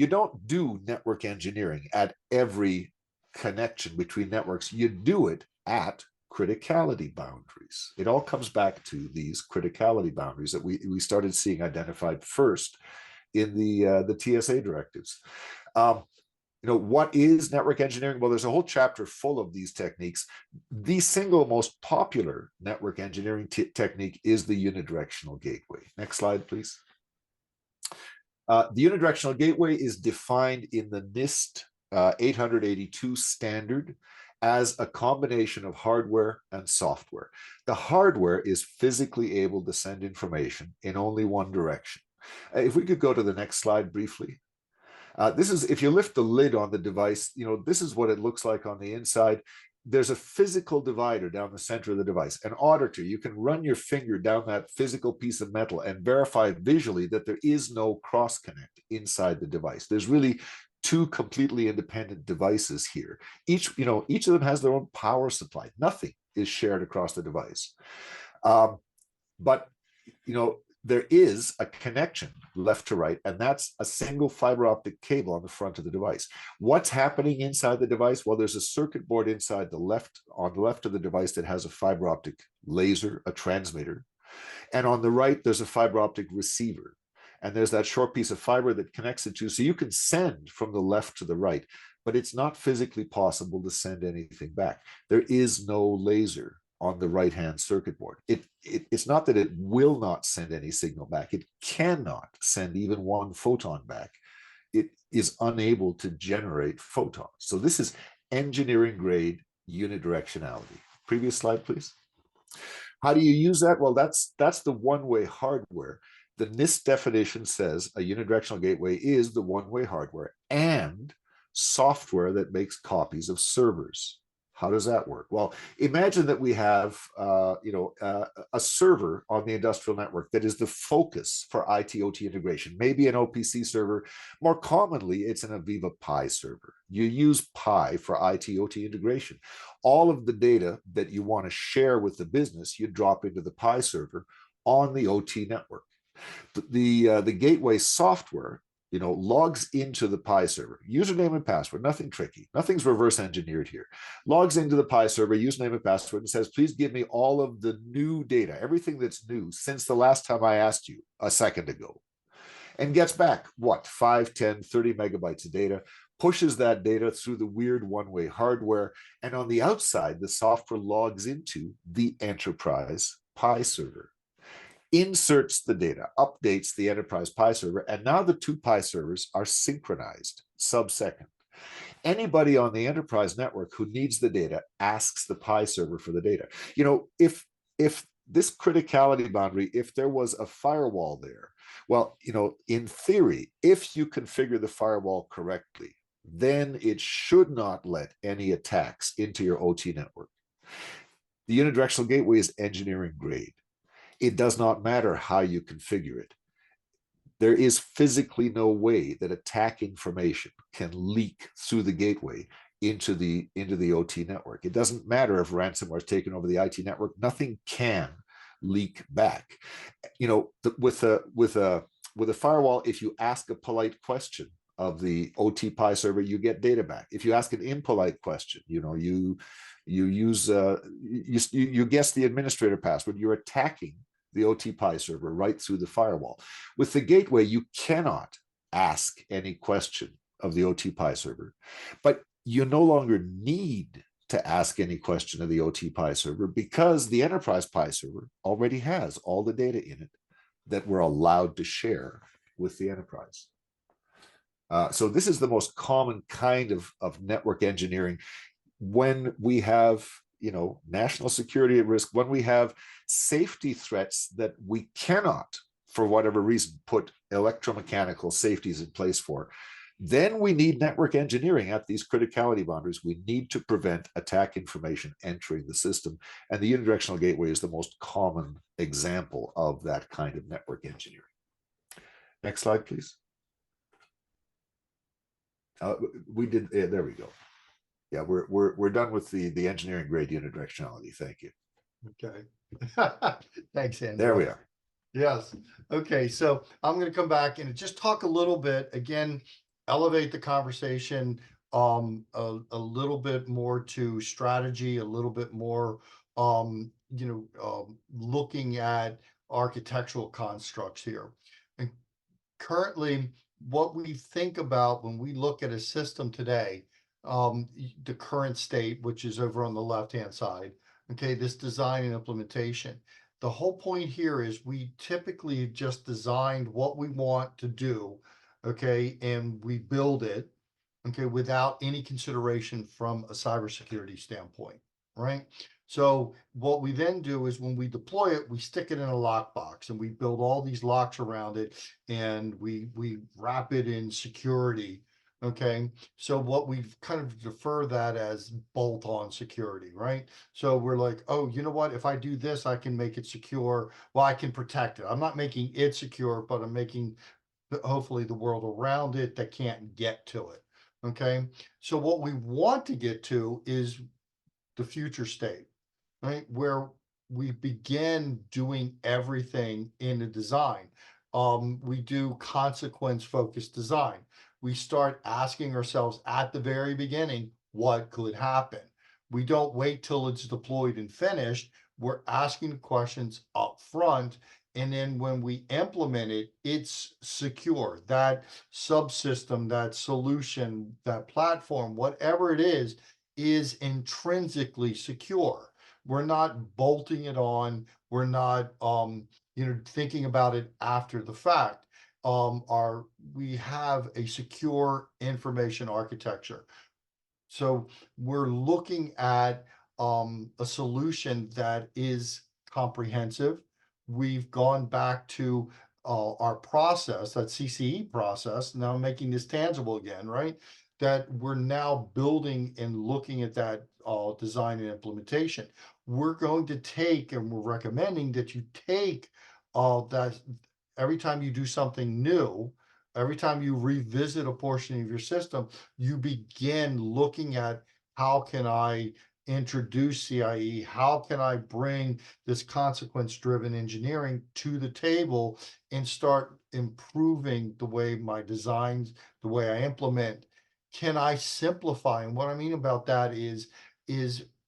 don't do network engineering at every connection between networks. You do it at criticality boundaries. It all comes back to these criticality boundaries that we started seeing identified first in the TSA directives. What is network engineering? Well, there's a whole chapter full of these techniques. The single most popular network engineering technique is the unidirectional gateway. Next slide, please. The unidirectional gateway is defined in the NIST 882 standard as a combination of hardware and software. The hardware is physically able to send information in only one direction. If we could go to the next slide briefly. This is, if you lift the lid on the device, this is what it looks like on the inside. There's a physical divider down the center of the device, an auditor. You can run your finger down that physical piece of metal and verify visually that there is no cross connect inside the device. There's really two completely independent devices here. Each of them has their own power supply. Nothing is shared across the device. But there is a connection left to right, and that's a single fiber optic cable on the front of the device. What's happening inside the device? Well, there's a circuit board inside on the left of the device that has a fiber optic laser, a transmitter. And on the right, there's a fiber optic receiver. And there's that short piece of fiber that connects the two. So you can send from the left to the right, but it's not physically possible to send anything back. There is no laser on the right-hand circuit board. It's not that it will not send any signal back. It cannot send even one photon back. It is unable to generate photons. So this is engineering grade unidirectionality. Previous slide, please. How do you use that? Well, that's the one-way hardware. The NIST definition says a unidirectional gateway is the one-way hardware and software that makes copies of servers. How does that work? Well, imagine that we have a server on the industrial network that is the focus for IT/OT integration, maybe an OPC server. More commonly, it's an Aviva Pi server. You use Pi for IT/OT integration. All of the data that you want to share with the business, you drop into the Pi server on the OT network. The gateway software logs into the Pi server, username and password, nothing tricky, nothing's reverse engineered here. Logs into the Pi server, username and password, and says, please give me all of the new data, everything that's new since the last time I asked you a second ago. And gets back, 5, 10, 30 megabytes of data, pushes that data through the weird one-way hardware, and on the outside, the software logs into the enterprise Pi server, inserts the data, updates the enterprise Pi server, and now the two Pi servers are synchronized sub-second. Anybody on the enterprise network who needs the data asks the Pi server for the data. If this criticality boundary, if there was a firewall there, well, in theory, if you configure the firewall correctly, then it should not let any attacks into your OT network. The unidirectional gateway is engineering grade. It does not matter how you configure it. There is physically no way that attack information can leak through the gateway into the OT network. It doesn't matter if ransomware has taken over the IT network. Nothing can leak back. With a firewall, if you ask a polite question of the OT Pi server, you get data back. If you ask an impolite question, you guess the administrator password, you're attacking the OT Pi server right through the firewall. With the gateway, you cannot ask any question of the OT Pi server, but you no longer need to ask any question of the OT Pi server because the enterprise Pi server already has all the data in it that we're allowed to share with the enterprise. So this is the most common kind of network engineering when we have national security at risk, when we have safety threats that we cannot, for whatever reason, put electromechanical safeties in place for, then we need network engineering at these criticality boundaries. We need to prevent attack information entering the system. And the unidirectional gateway is the most common example of that kind of network engineering. Next slide, please. There we go. Yeah, we're done with the engineering grade unidirectionality. Thank you. Okay. Thanks, Andrew. There we are. Yes. Okay. So I'm going to come back and just talk a little bit, again, elevate the conversation a little bit more to strategy, a little bit more, looking at architectural constructs here. And currently, what we think about when we look at a system today, the current state, which is over on the left-hand side, okay, this design and implementation, the whole point here is we typically just designed what we want to do, okay, and we build it, okay, without any consideration from a cybersecurity standpoint, right? So what we then do is when we deploy it, we stick it in a lockbox and we build all these locks around it, and we wrap it in security. Okay, so what we kind of defer that as bolt-on security, right? So we're like, oh, you know what? If I do this, I can make it secure. Well, I can protect it. I'm not making it secure, but I'm making hopefully the world around it that can't get to it. Okay, so what we want to get to is the future state, right? Where we begin doing everything in the design. We do consequence focused design. We start asking ourselves at the very beginning, what could happen? We don't wait till it's deployed and finished. We're asking questions up front. And then when we implement it, it's secure. That subsystem, that solution, that platform, whatever it is intrinsically secure. We're not bolting it on. We're not, thinking about it after the fact. We have a secure information architecture. So we're looking at a solution that is comprehensive. We've gone back to our process, that CCE process, now making this tangible again, right? That we're now building and looking at that design and implementation. We're going to take, and we're recommending that you take that every time you do something new, every time you revisit a portion of your system, you begin looking at how can I introduce CIE? How can I bring this consequence-driven engineering to the table and start improving the way my designs, the way I implement? Can I simplify? And what I mean about that is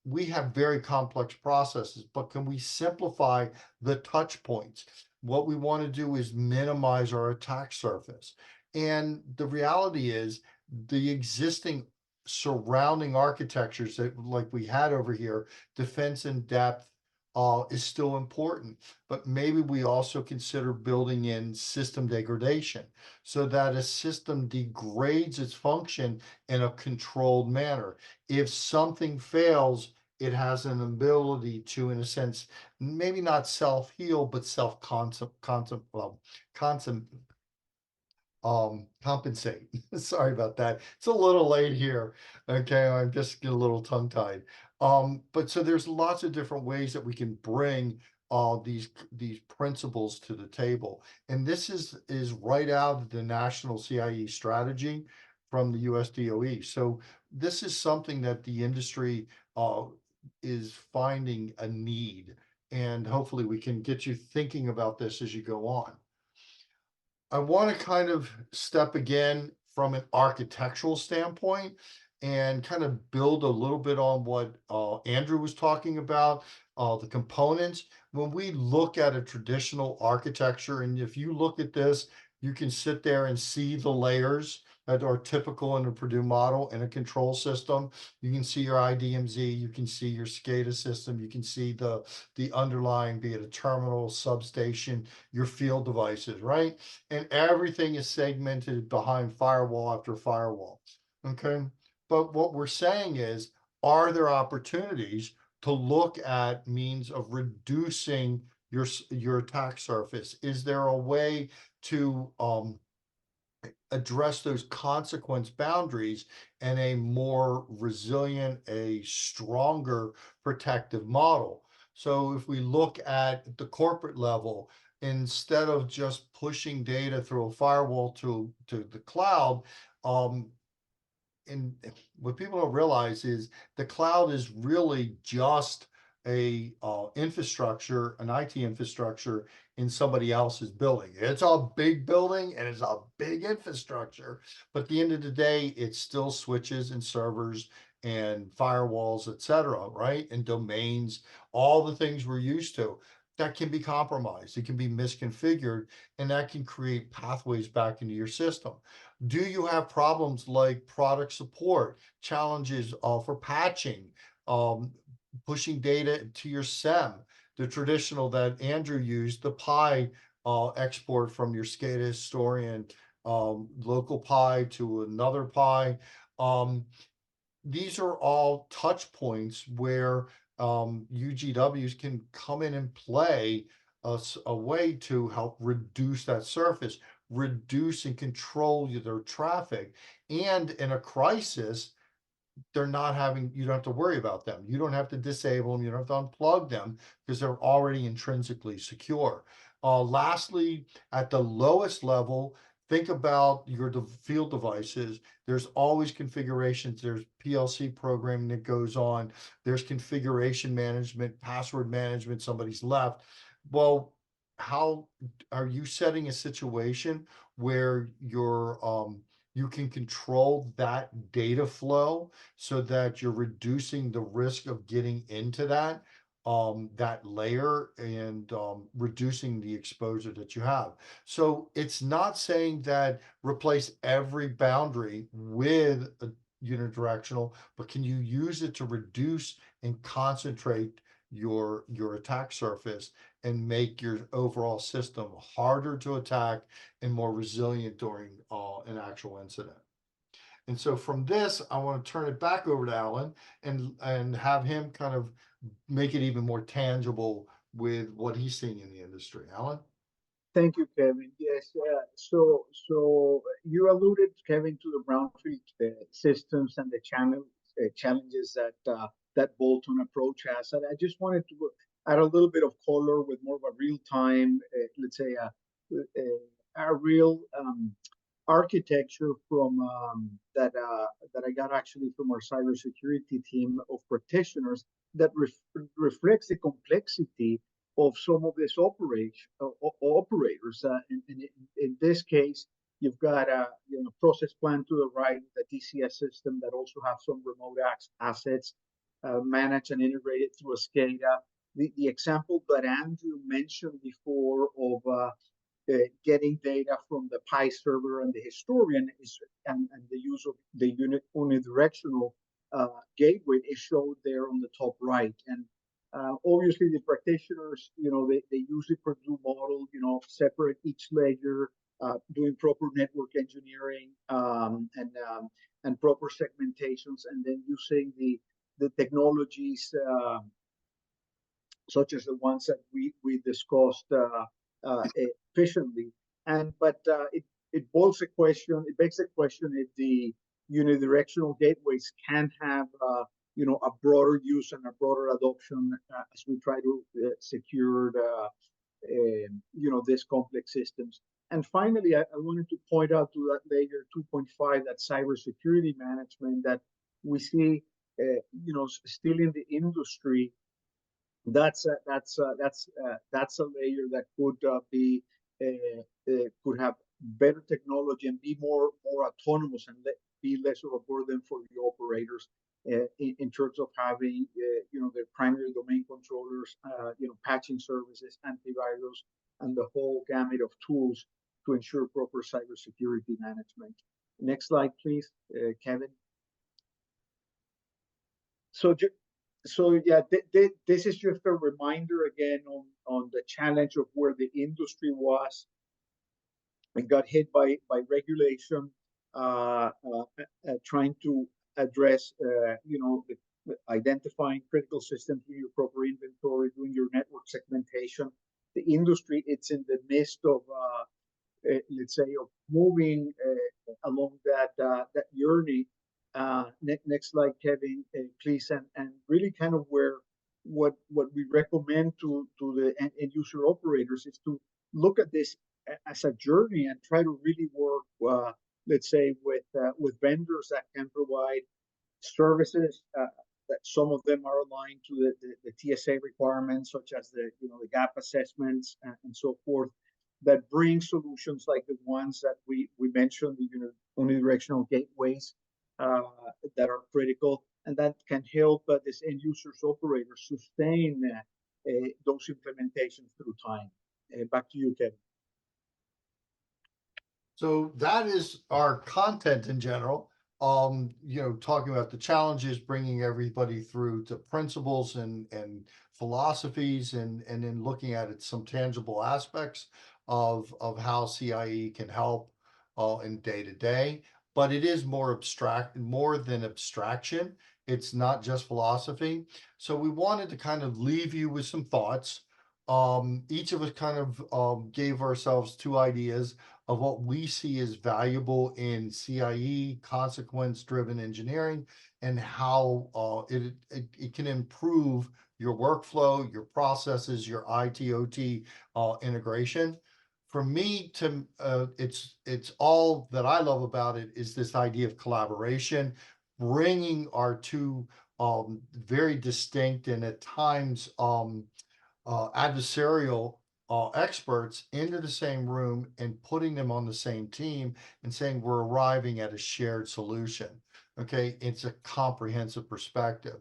we have very complex processes, but can we simplify the touch points? What we want to do is minimize our attack surface. And the reality is the existing surrounding architectures that like we had over here, defense in depth, is still important, but maybe we also consider building in system degradation so that a system degrades its function in a controlled manner. If something fails, it has an ability to, in a sense, maybe not self-heal, but compensate. Sorry about that. It's a little late here. Okay, I'm just getting a little tongue-tied. But so there's lots of different ways that we can bring these principles to the table. And this is right out of the national CIE strategy from the US DOE. So this is something that the industry is finding a need. And hopefully we can get you thinking about this as you go on. I want to kind of step again from an architectural standpoint and kind of build a little bit on what Andrew was talking about, the components. When we look at a traditional architecture, and if you look at this, you can sit there and see the layers that are typical in a Purdue model in a control system. You can see your IDMZ, you can see your SCADA system, you can see the underlying, be it a terminal, substation, your field devices, right? And everything is segmented behind firewall after firewall, okay? But what we're saying is, are there opportunities to look at means of reducing your attack surface? Is there a way to address those consequence boundaries and a more resilient, a stronger protective model? So if we look at the corporate level, instead of just pushing data through a firewall to the cloud, and what people don't realize is the cloud is really just a infrastructure, an IT infrastructure in somebody else's building. It's a big building and it's a big infrastructure, but at the end of the day, it's still switches and servers and firewalls, etc., right? And domains, all the things we're used to. That can be compromised. It can be misconfigured, and that can create pathways back into your system. Do you have problems like product support, challenges for patching, pushing data to your SEM? the traditional that Andrew used, the PI export from your SCADA historian, local PI to another PI. These are all touch points where UGWs can come in and play a way to help reduce that surface, reduce and control their traffic. And in a crisis, they're not having, you don't have to worry about them. You don't have to disable them. You don't have to unplug them because they're already intrinsically secure. Lastly, at the lowest level, think about your field devices. There's always configurations. There's PLC programming that goes on. There's configuration management, password management, somebody's left. Well, how are you setting a situation where you can control that data flow so that you're reducing the risk of getting into that layer and reducing the exposure that you have. So it's not saying that replace every boundary with a unidirectional, but can you use it to reduce and concentrate your attack surface and make your overall system harder to attack and more resilient during an actual incident. And so from this, I want to turn it back over to Alan and have him kind of make it even more tangible with what he's seeing in the industry. Alan? Thank you, Kevin. Yes, so you alluded, Kevin, to the brownfield systems and the challenges that bolt-on approach has. And I just wanted to add a little bit of color with more of a real-time, let's say, a real architecture from that I got actually from our cybersecurity team of practitioners that reflects the complexity of some of these operators. In this case, you've got a process plant to the right, the TCS system that also have some remote assets managed and integrated through a SCADA. The example that Andrew mentioned before of getting data from the PI server and the historian and the use of the unidirectional gateway is showed there on the top right. And obviously the practitioners, they use the Purdue model, separate each layer, doing proper network engineering and proper segmentations, and then using the technologies such as the ones that we discussed efficiently. But it begs the question if the unidirectional gateways can have a broader use and a broader adoption as we try to secure these complex systems. And finally, I wanted to point out to that layer 2.5, that cybersecurity management that we see, still in the industry. That's a layer that could have better technology and be more autonomous and be less of a burden for the operators in terms of having their primary domain controllers, patching services, antivirus, and the whole gamut of tools to ensure proper cybersecurity management. Next slide, please, Kevin. So yeah, this is just a reminder again on the challenge of where the industry was and got hit by regulation, trying to address, identifying critical systems, doing your proper inventory, doing your network segmentation. The industry, it's in the midst of, let's say, of moving along that journey. Next slide, Kevin, please. And really kind of what we recommend to the end user operators is to look at this as a journey and try to really work, let's say, with vendors that can provide services that some of them are aligned to the TSA requirements, such as the gap assessments and so forth, that bring solutions like the ones that we mentioned, the unidirectional gateways that are critical, and that can help this end users operators sustain those implementations through time. Back to you, Kevin. So that is our content in general. talking about the challenges, bringing everybody through to principles and philosophies, and then looking at it, some tangible aspects of how CIE can help in day to day. But it is more than abstraction. It's not just philosophy. So we wanted to kind of leave you with some thoughts. Each of us kind of gave ourselves two ideas of what we see as valuable in CIE, consequence-driven engineering, and how it can improve your workflow, your processes, your IT/OT integration. For me, it's all that I love about it is this idea of collaboration, bringing our two very distinct and at times adversarial experts into the same room and putting them on the same team and saying we're arriving at a shared solution. Okay, it's a comprehensive perspective.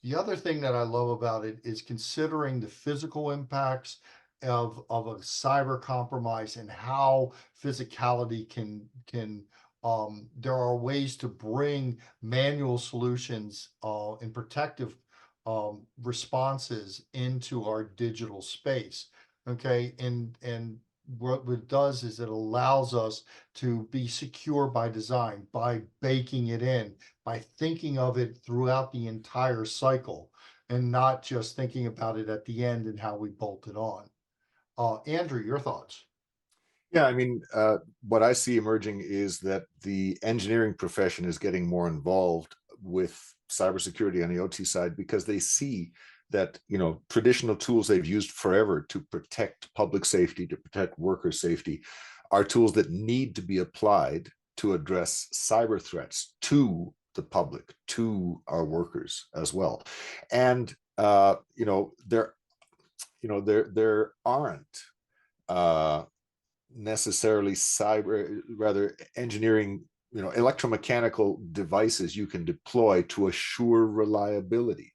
The other thing that I love about it is considering the physical impacts of a cyber compromise and how physicality can there are ways to bring manual solutions and protective responses into our digital space. Okay, and what it does is it allows us to be secure by design, by baking it in, by thinking of it throughout the entire cycle, and not just thinking about it at the end and how we bolt it on. Andrew, your thoughts? Yeah, I mean, what I see emerging is that the engineering profession is getting more involved with cybersecurity on the OT side because they see that, traditional tools they've used forever to protect public safety, to protect worker safety, are tools that need to be applied to address cyber threats to the public, to our workers as well. And there aren't necessarily engineering, electromechanical devices you can deploy to assure reliability.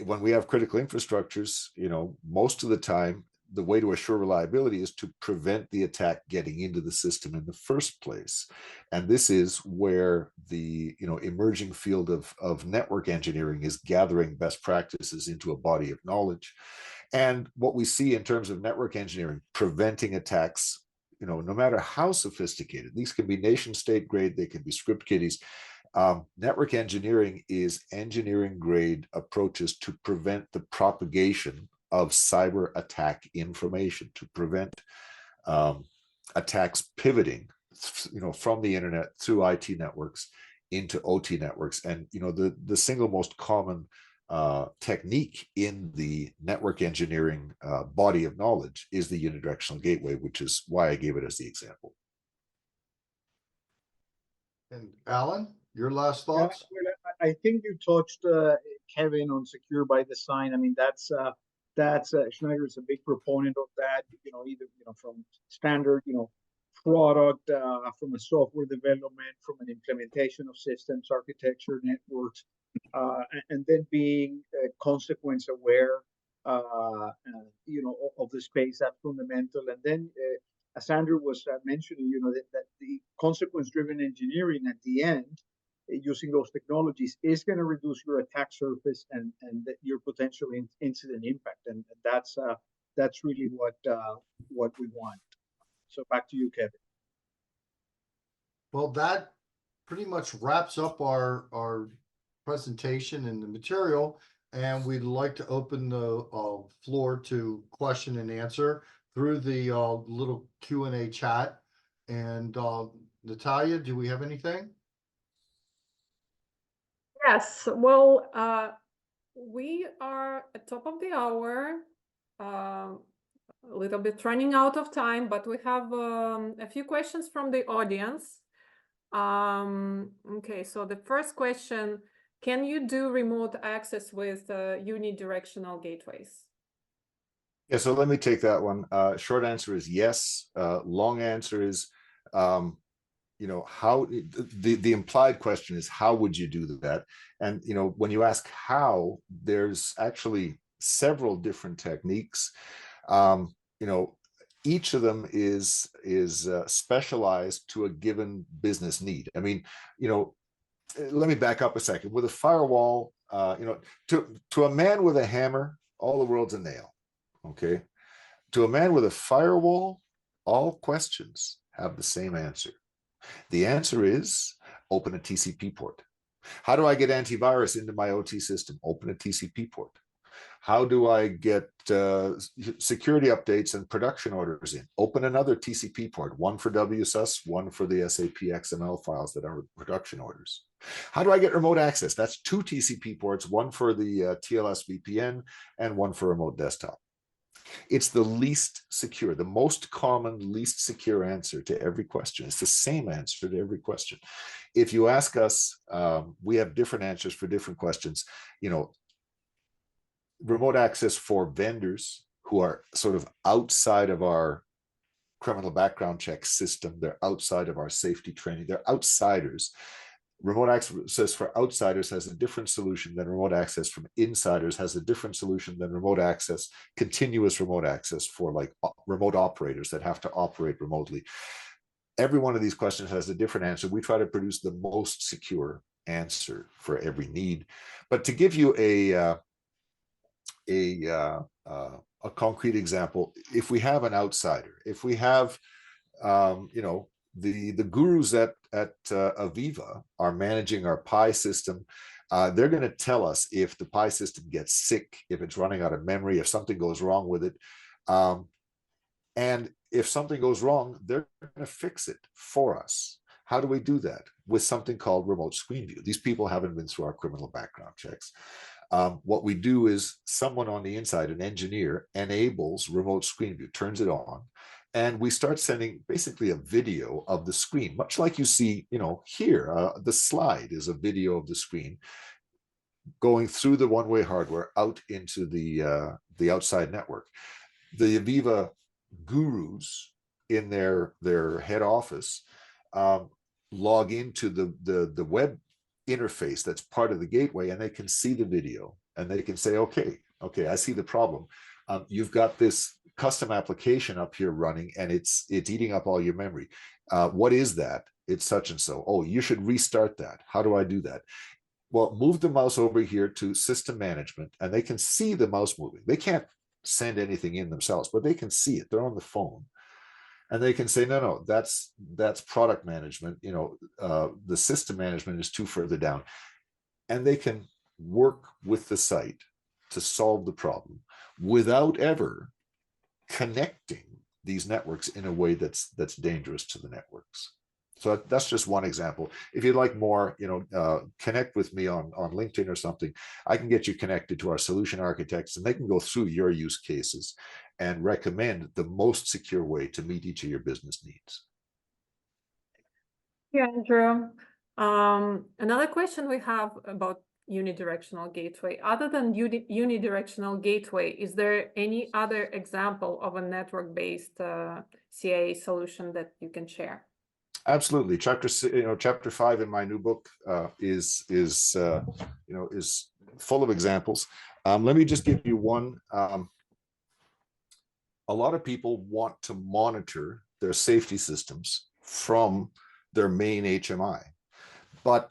When we have critical infrastructures, most of the time, the way to assure reliability is to prevent the attack getting into the system in the first place. And this is where the emerging field of network engineering is gathering best practices into a body of knowledge. And what we see in terms of network engineering, preventing attacks, no matter how sophisticated, these can be nation state grade, they can be script kiddies. Network engineering is engineering grade approaches to prevent the propagation of cyber attack information, to prevent attacks pivoting, from the internet through IT networks into OT networks. And the single most common technique in the network engineering body of knowledge is the unidirectional gateway, which is why I gave it as the example. And Alan, your last thoughts? I think you touched, Kevin, on secure by design. I mean, that's Schneider is a big proponent of that. Either from standard product, from a software development, from an implementation of systems, architecture, networks, and then being consequence aware, of the space. That's fundamental. And then, as Andrew was mentioning, that the consequence-driven engineering at the end, using those technologies, is going to reduce your attack surface and your potential incident impact. And that's really what we want. So back to you, Kevin. Well, that pretty much wraps up our presentation and the material, and we'd like to open the floor to question and answer through the little Q&A chat. And Natalia, do we have anything? Yes, well, we are at top of the hour, a little bit running out of time, but we have a few questions from the audience. Okay, so the first question, can you do remote access with unidirectional gateways? Yeah, so let me take that one. Short answer is yes. Long answer is, how the implied question is, how would you do that? And, when you ask how, there's actually several different techniques. each of them is specialized to a given business need. I mean, you know, let me back up a second. With a firewall, you know, to a man with a hammer, all the world's a nail. Okay. To a man with a firewall, all questions have the same answer. The answer is open a TCP port. How do I get antivirus into my OT system? Open a TCP port. How do I get security updates and production orders in? Open another TCP port, one for WSUS, one for the SAP XML files that are production orders. How do I get remote access? That's two TCP ports, one for the TLS VPN and one for remote desktop. It's the least secure, the most common, least secure answer to every question. It's the same answer to every question. If you ask us, we have different answers for different questions. You know, remote access for vendors who are sort of outside of our criminal background check system. They're outside of our safety training. They're outsiders. Remote access for outsiders has a different solution than remote access from insiders has a different solution than remote access, continuous remote access for like remote operators that have to operate remotely. Every one of these questions has a different answer. We try to produce the most secure answer for every need. But to give you a concrete example, if we have an outsider, if we have, you know, the gurus at Aviva are managing our Pi system, they're going to tell us if the Pi system gets sick, if it's running out of memory, if something goes wrong with it. And if something goes wrong, they're going to fix it for us. How do we do that? With something called remote screen view. These people haven't been through our criminal background checks. What we do is someone on the inside, an engineer, enables remote screen view, turns it on, and we start sending basically a video of the screen, much like you see, you know, here. The slide is a video of the screen going through the one-way hardware out into the outside network. The Aviva gurus in their head office log into the web interface that's part of the gateway, and they can see the video and they can say, okay, I see the problem. You've got this custom application up here running and it's eating up all your memory. What is that? It's such and so. Oh, you should restart that. How do I do that? Well, move the mouse over here to system management, and they can see the mouse moving. They can't send anything in themselves, but they can see it. They're on the phone. And they can say, no, that's product management. You know, the system management is too further down. And they can work with the site to solve the problem without ever connecting these networks in a way that's dangerous to the networks. So that's just one example. If you'd like more, you know, connect with me on LinkedIn or something. I can get you connected to our solution architects, and they can go through your use cases and recommend the most secure way to meet each of your business needs. Yeah, Andrew. Another question we have about unidirectional gateway. Other than unidirectional gateway, is there any other example of a network-based CIA solution that you can share? Absolutely. Chapter 5 in my new book is full of examples. Let me just give you one. A lot of people want to monitor their safety systems from their main HMI, but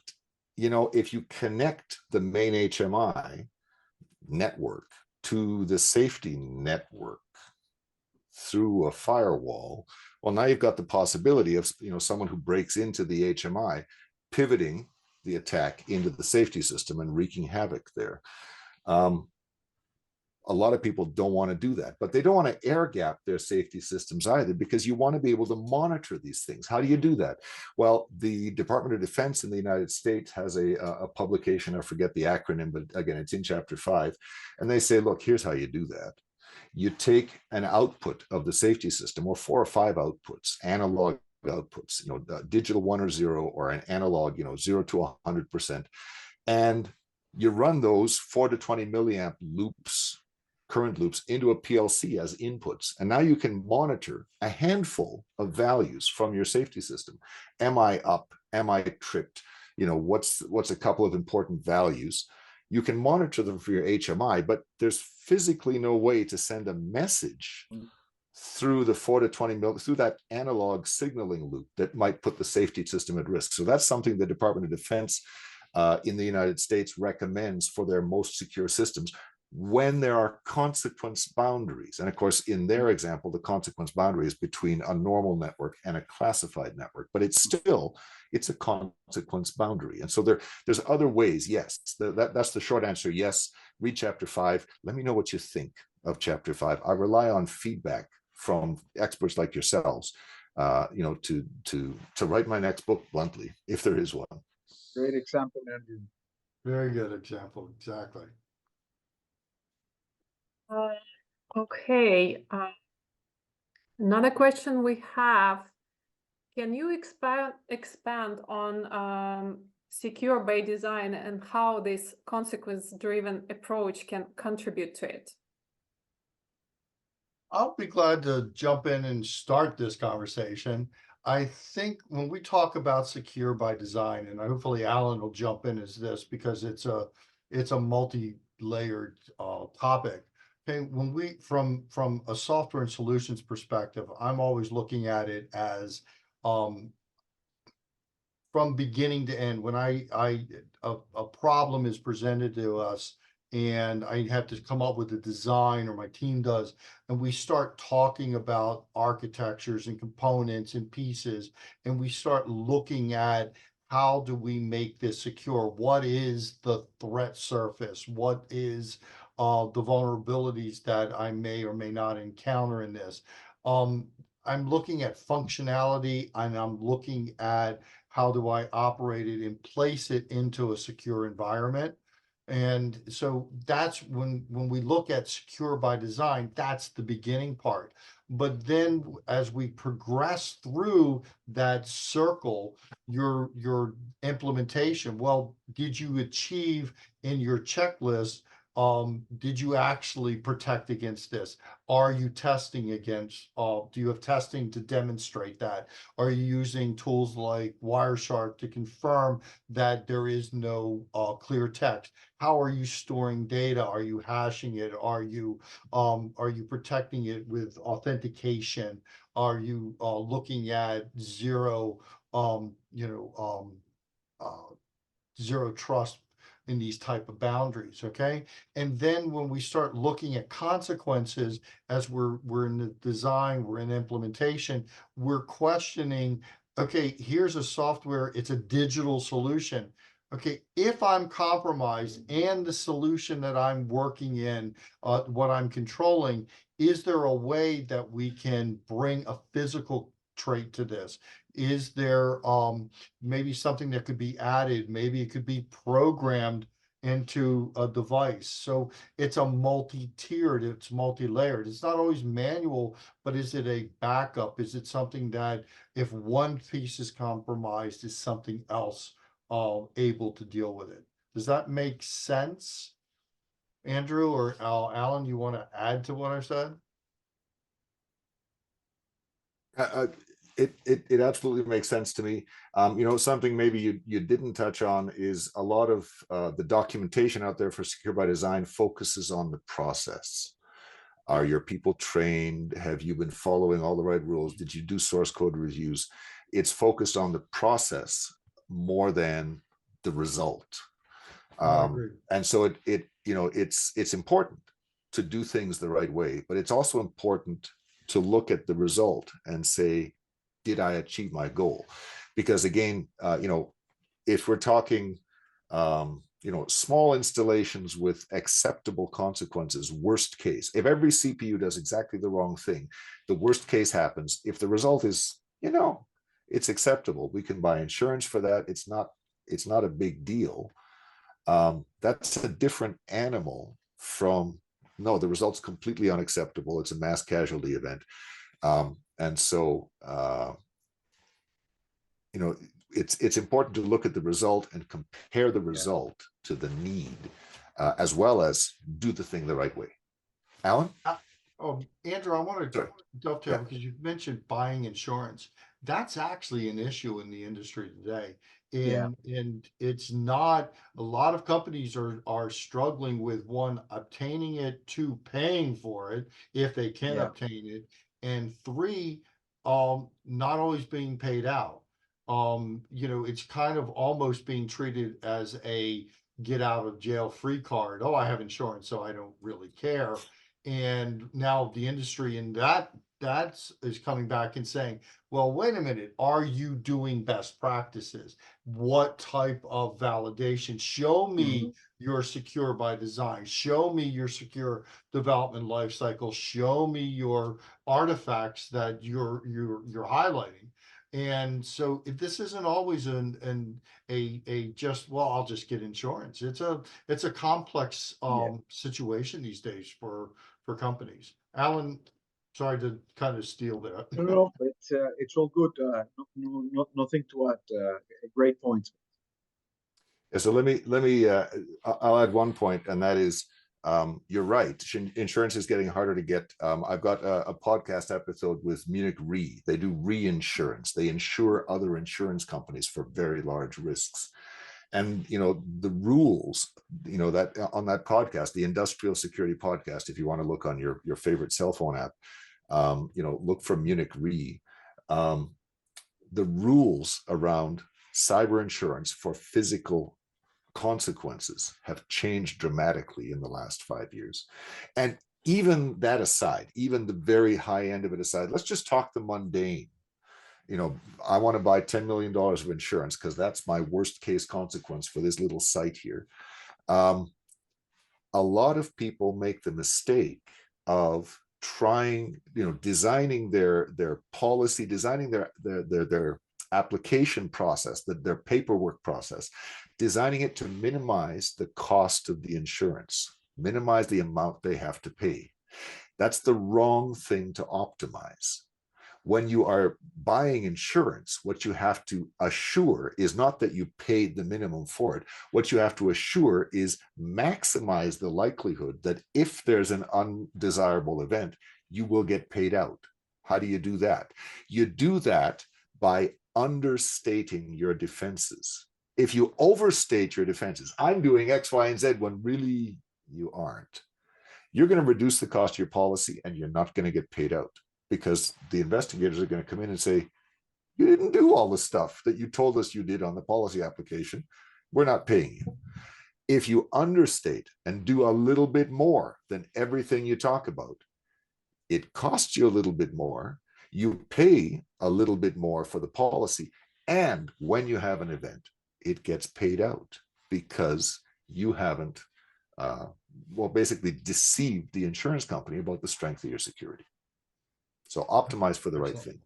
you know, if you connect the main HMI network to the safety network through a firewall, well, now you've got the possibility of, you know, someone who breaks into the HMI pivoting the attack into the safety system and wreaking havoc there. A lot of people don't want to do that, but they don't want to air gap their safety systems either, because you want to be able to monitor these things. How do you do that? Well, the Department of Defense in the United States has a publication, I forget the acronym, but again, it's in chapter 5. And they say, look, here's how you do that. You take an output of the safety system, or 4 or 5 outputs, analog outputs, you know, digital 1 or 0, or an analog, you know, 0 to 100%. And you run those 4 to 20 milliamp loops, current loops, into a PLC as inputs. And now you can monitor a handful of values from your safety system. Am I up? Am I tripped? You know, what's a couple of important values? You can monitor them for your HMI, but there's physically no way to send a message through the 4 to 20 mil, through that analog signaling loop that might put the safety system at risk. So that's something the Department of Defense in the United States recommends for their most secure systems when there are consequence boundaries. And of course, in their example, the consequence boundary is between a normal network and a classified network, but it's a consequence boundary. And so there's other ways. Yes, that's the short answer. Yes, read chapter 5. Let me know what you think of chapter 5. I rely on feedback from experts like yourselves, to write my next book bluntly, if there is one. Great example, Andrew. Very good example, exactly. Okay. Another question we have, can you expand on secure by design and how this consequence-driven approach can contribute to it? I'll be glad to jump in and start this conversation. I think when we talk about secure by design, and hopefully Alan will jump in as this because it's a multi-layered topic. Okay, when we from a software and solutions perspective, I'm always looking at it as from beginning to end. When a problem is presented to us and I have to come up with a design, or my team does, and we start talking about architectures and components and pieces, and we start looking at how do we make this secure? What is the threat surface? What is the vulnerabilities that I may or may not encounter in this? I'm looking at functionality, and I'm looking at how do I operate it and place it into a secure environment. And so that's when we look at secure by design, that's the beginning part. But then as we progress through that circle, your implementation, well, did you achieve in your checklist? Did you actually protect against this? Are you testing against, do you have testing to demonstrate that? Are you using tools like Wireshark to confirm that there is no clear text? How are you storing data? Are you hashing it? Are you protecting it with authentication? Are you looking at zero zero trust in these type of boundaries? Okay, and then when we start looking at consequences, as we're in the design, we're in implementation, we're questioning, okay, here's a software, it's a digital solution. Okay, if I'm compromised and the solution that I'm working in, what I'm controlling, is there a way that we can bring a physical trait to this? Is there maybe something that could be added? Maybe it could be programmed into a device. So it's a multi-tiered, it's multi-layered. It's not always manual, but is it a backup? Is it something that if one piece is compromised, is something else able to deal with it? Does that make sense? Andrew or Alan, you want to add to what I said? It absolutely makes sense to me. Something maybe you didn't touch on is a lot of the documentation out there for secure by design focuses on the process. Are your people trained? Have you been following all the right rules? Did you do source code reviews? It's focused on the process more than the result. And so it's important to do things the right way, but it's also important to look at the result and say, did I achieve my goal? Because again, if we're talking, small installations with acceptable consequences, worst case, if every CPU does exactly the wrong thing, the worst case happens. If the result is, it's acceptable, we can buy insurance for that. It's not a big deal. That's a different animal from, no, the result's completely unacceptable. It's a mass casualty event. And so, it's important to look at the result and compare the result to the need, as well as do the thing the right way. Alan? Andrew, I want to dovetail because you mentioned buying insurance. That's actually an issue in the industry today. And it's not, a lot of companies are struggling with, one, obtaining it, two, paying for it if they can obtain it, and three, not always being paid out. You know, it's kind of almost being treated as a get out of jail free card. Oh, I have insurance, so I don't really care. And now the industry in that's is coming back and saying, well, wait a minute, are you doing best practices? What type of validation? Show me you're secure by design. Show me your secure development life cycle. Show me your artifacts that you're highlighting. And so this isn't always a just, well, I'll just get insurance. It's a complex situation these days for companies. Alan, sorry to kind of steal that. No, it's all good. Nothing to add. Great points. Yeah, so I'll add one point, and that is, you're right. Insurance is getting harder to get. I've got a podcast episode with Munich Re. They do reinsurance. They insure other insurance companies for very large risks. And, you know, the rules, you know, that on that podcast, the Industrial Security Podcast, if you want to look on your favorite cell phone app, you know, look for Munich Re. The rules around cyber insurance for physical consequences have changed dramatically in the last 5 years. And even that aside, even the very high end of it aside, let's just talk the mundane. You know, I want to buy $10 million of insurance because that's my worst case consequence for this little site here. A lot of people make the mistake of trying, you know, designing their policy, designing their application process, their paperwork process, designing it to minimize the cost of the insurance, minimize the amount they have to pay. That's the wrong thing to optimize. When you are buying insurance, what you have to assure is not that you paid the minimum for it. What you have to assure is maximize the likelihood that if there's an undesirable event, you will get paid out. How do you do that? You do that by understating your defenses. If you overstate your defenses, I'm doing X, Y, and Z when really you aren't, you're going to reduce the cost of your policy and you're not going to get paid out, because the investigators are going to come in and say, you didn't do all the stuff that you told us you did on the policy application. We're not paying you. If you understate and do a little bit more than everything you talk about, it costs you a little bit more. You pay a little bit more for the policy. And when you have an event, it gets paid out because you haven't, basically deceived the insurance company about the strength of your security. So optimize for the right thing.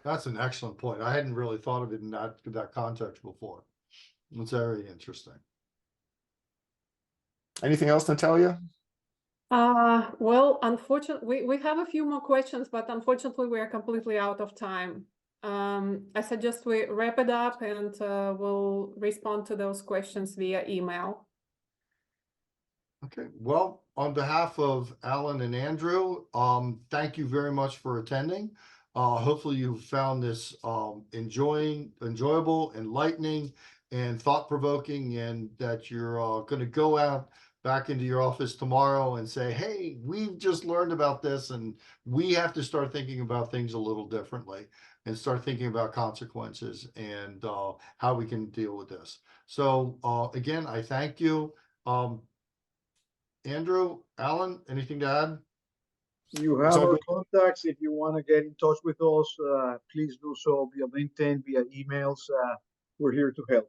That's an excellent point. I hadn't really thought of it in that context before. It's very interesting. Anything else, Natalia? Well, unfortunately, we have a few more questions, but unfortunately, we are completely out of time. I suggest we wrap it up and we'll respond to those questions via email. Okay, well, on behalf of Alan and Andrew, thank you very much for attending. Hopefully you found this enjoyable, enlightening, and thought-provoking, and that you're going to go out back into your office tomorrow and say, hey, we've just learned about this, and we have to start thinking about things a little differently and start thinking about consequences and how we can deal with this. So again, I thank you. Andrew, Alan, anything to add? You have our contacts. If you want to get in touch with us, please do so via LinkedIn, via emails. We're here to help.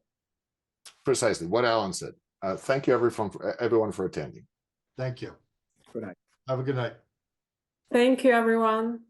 Precisely what Alan said. Thank you, everyone for attending. Thank you. Good night. Have a good night. Thank you, everyone.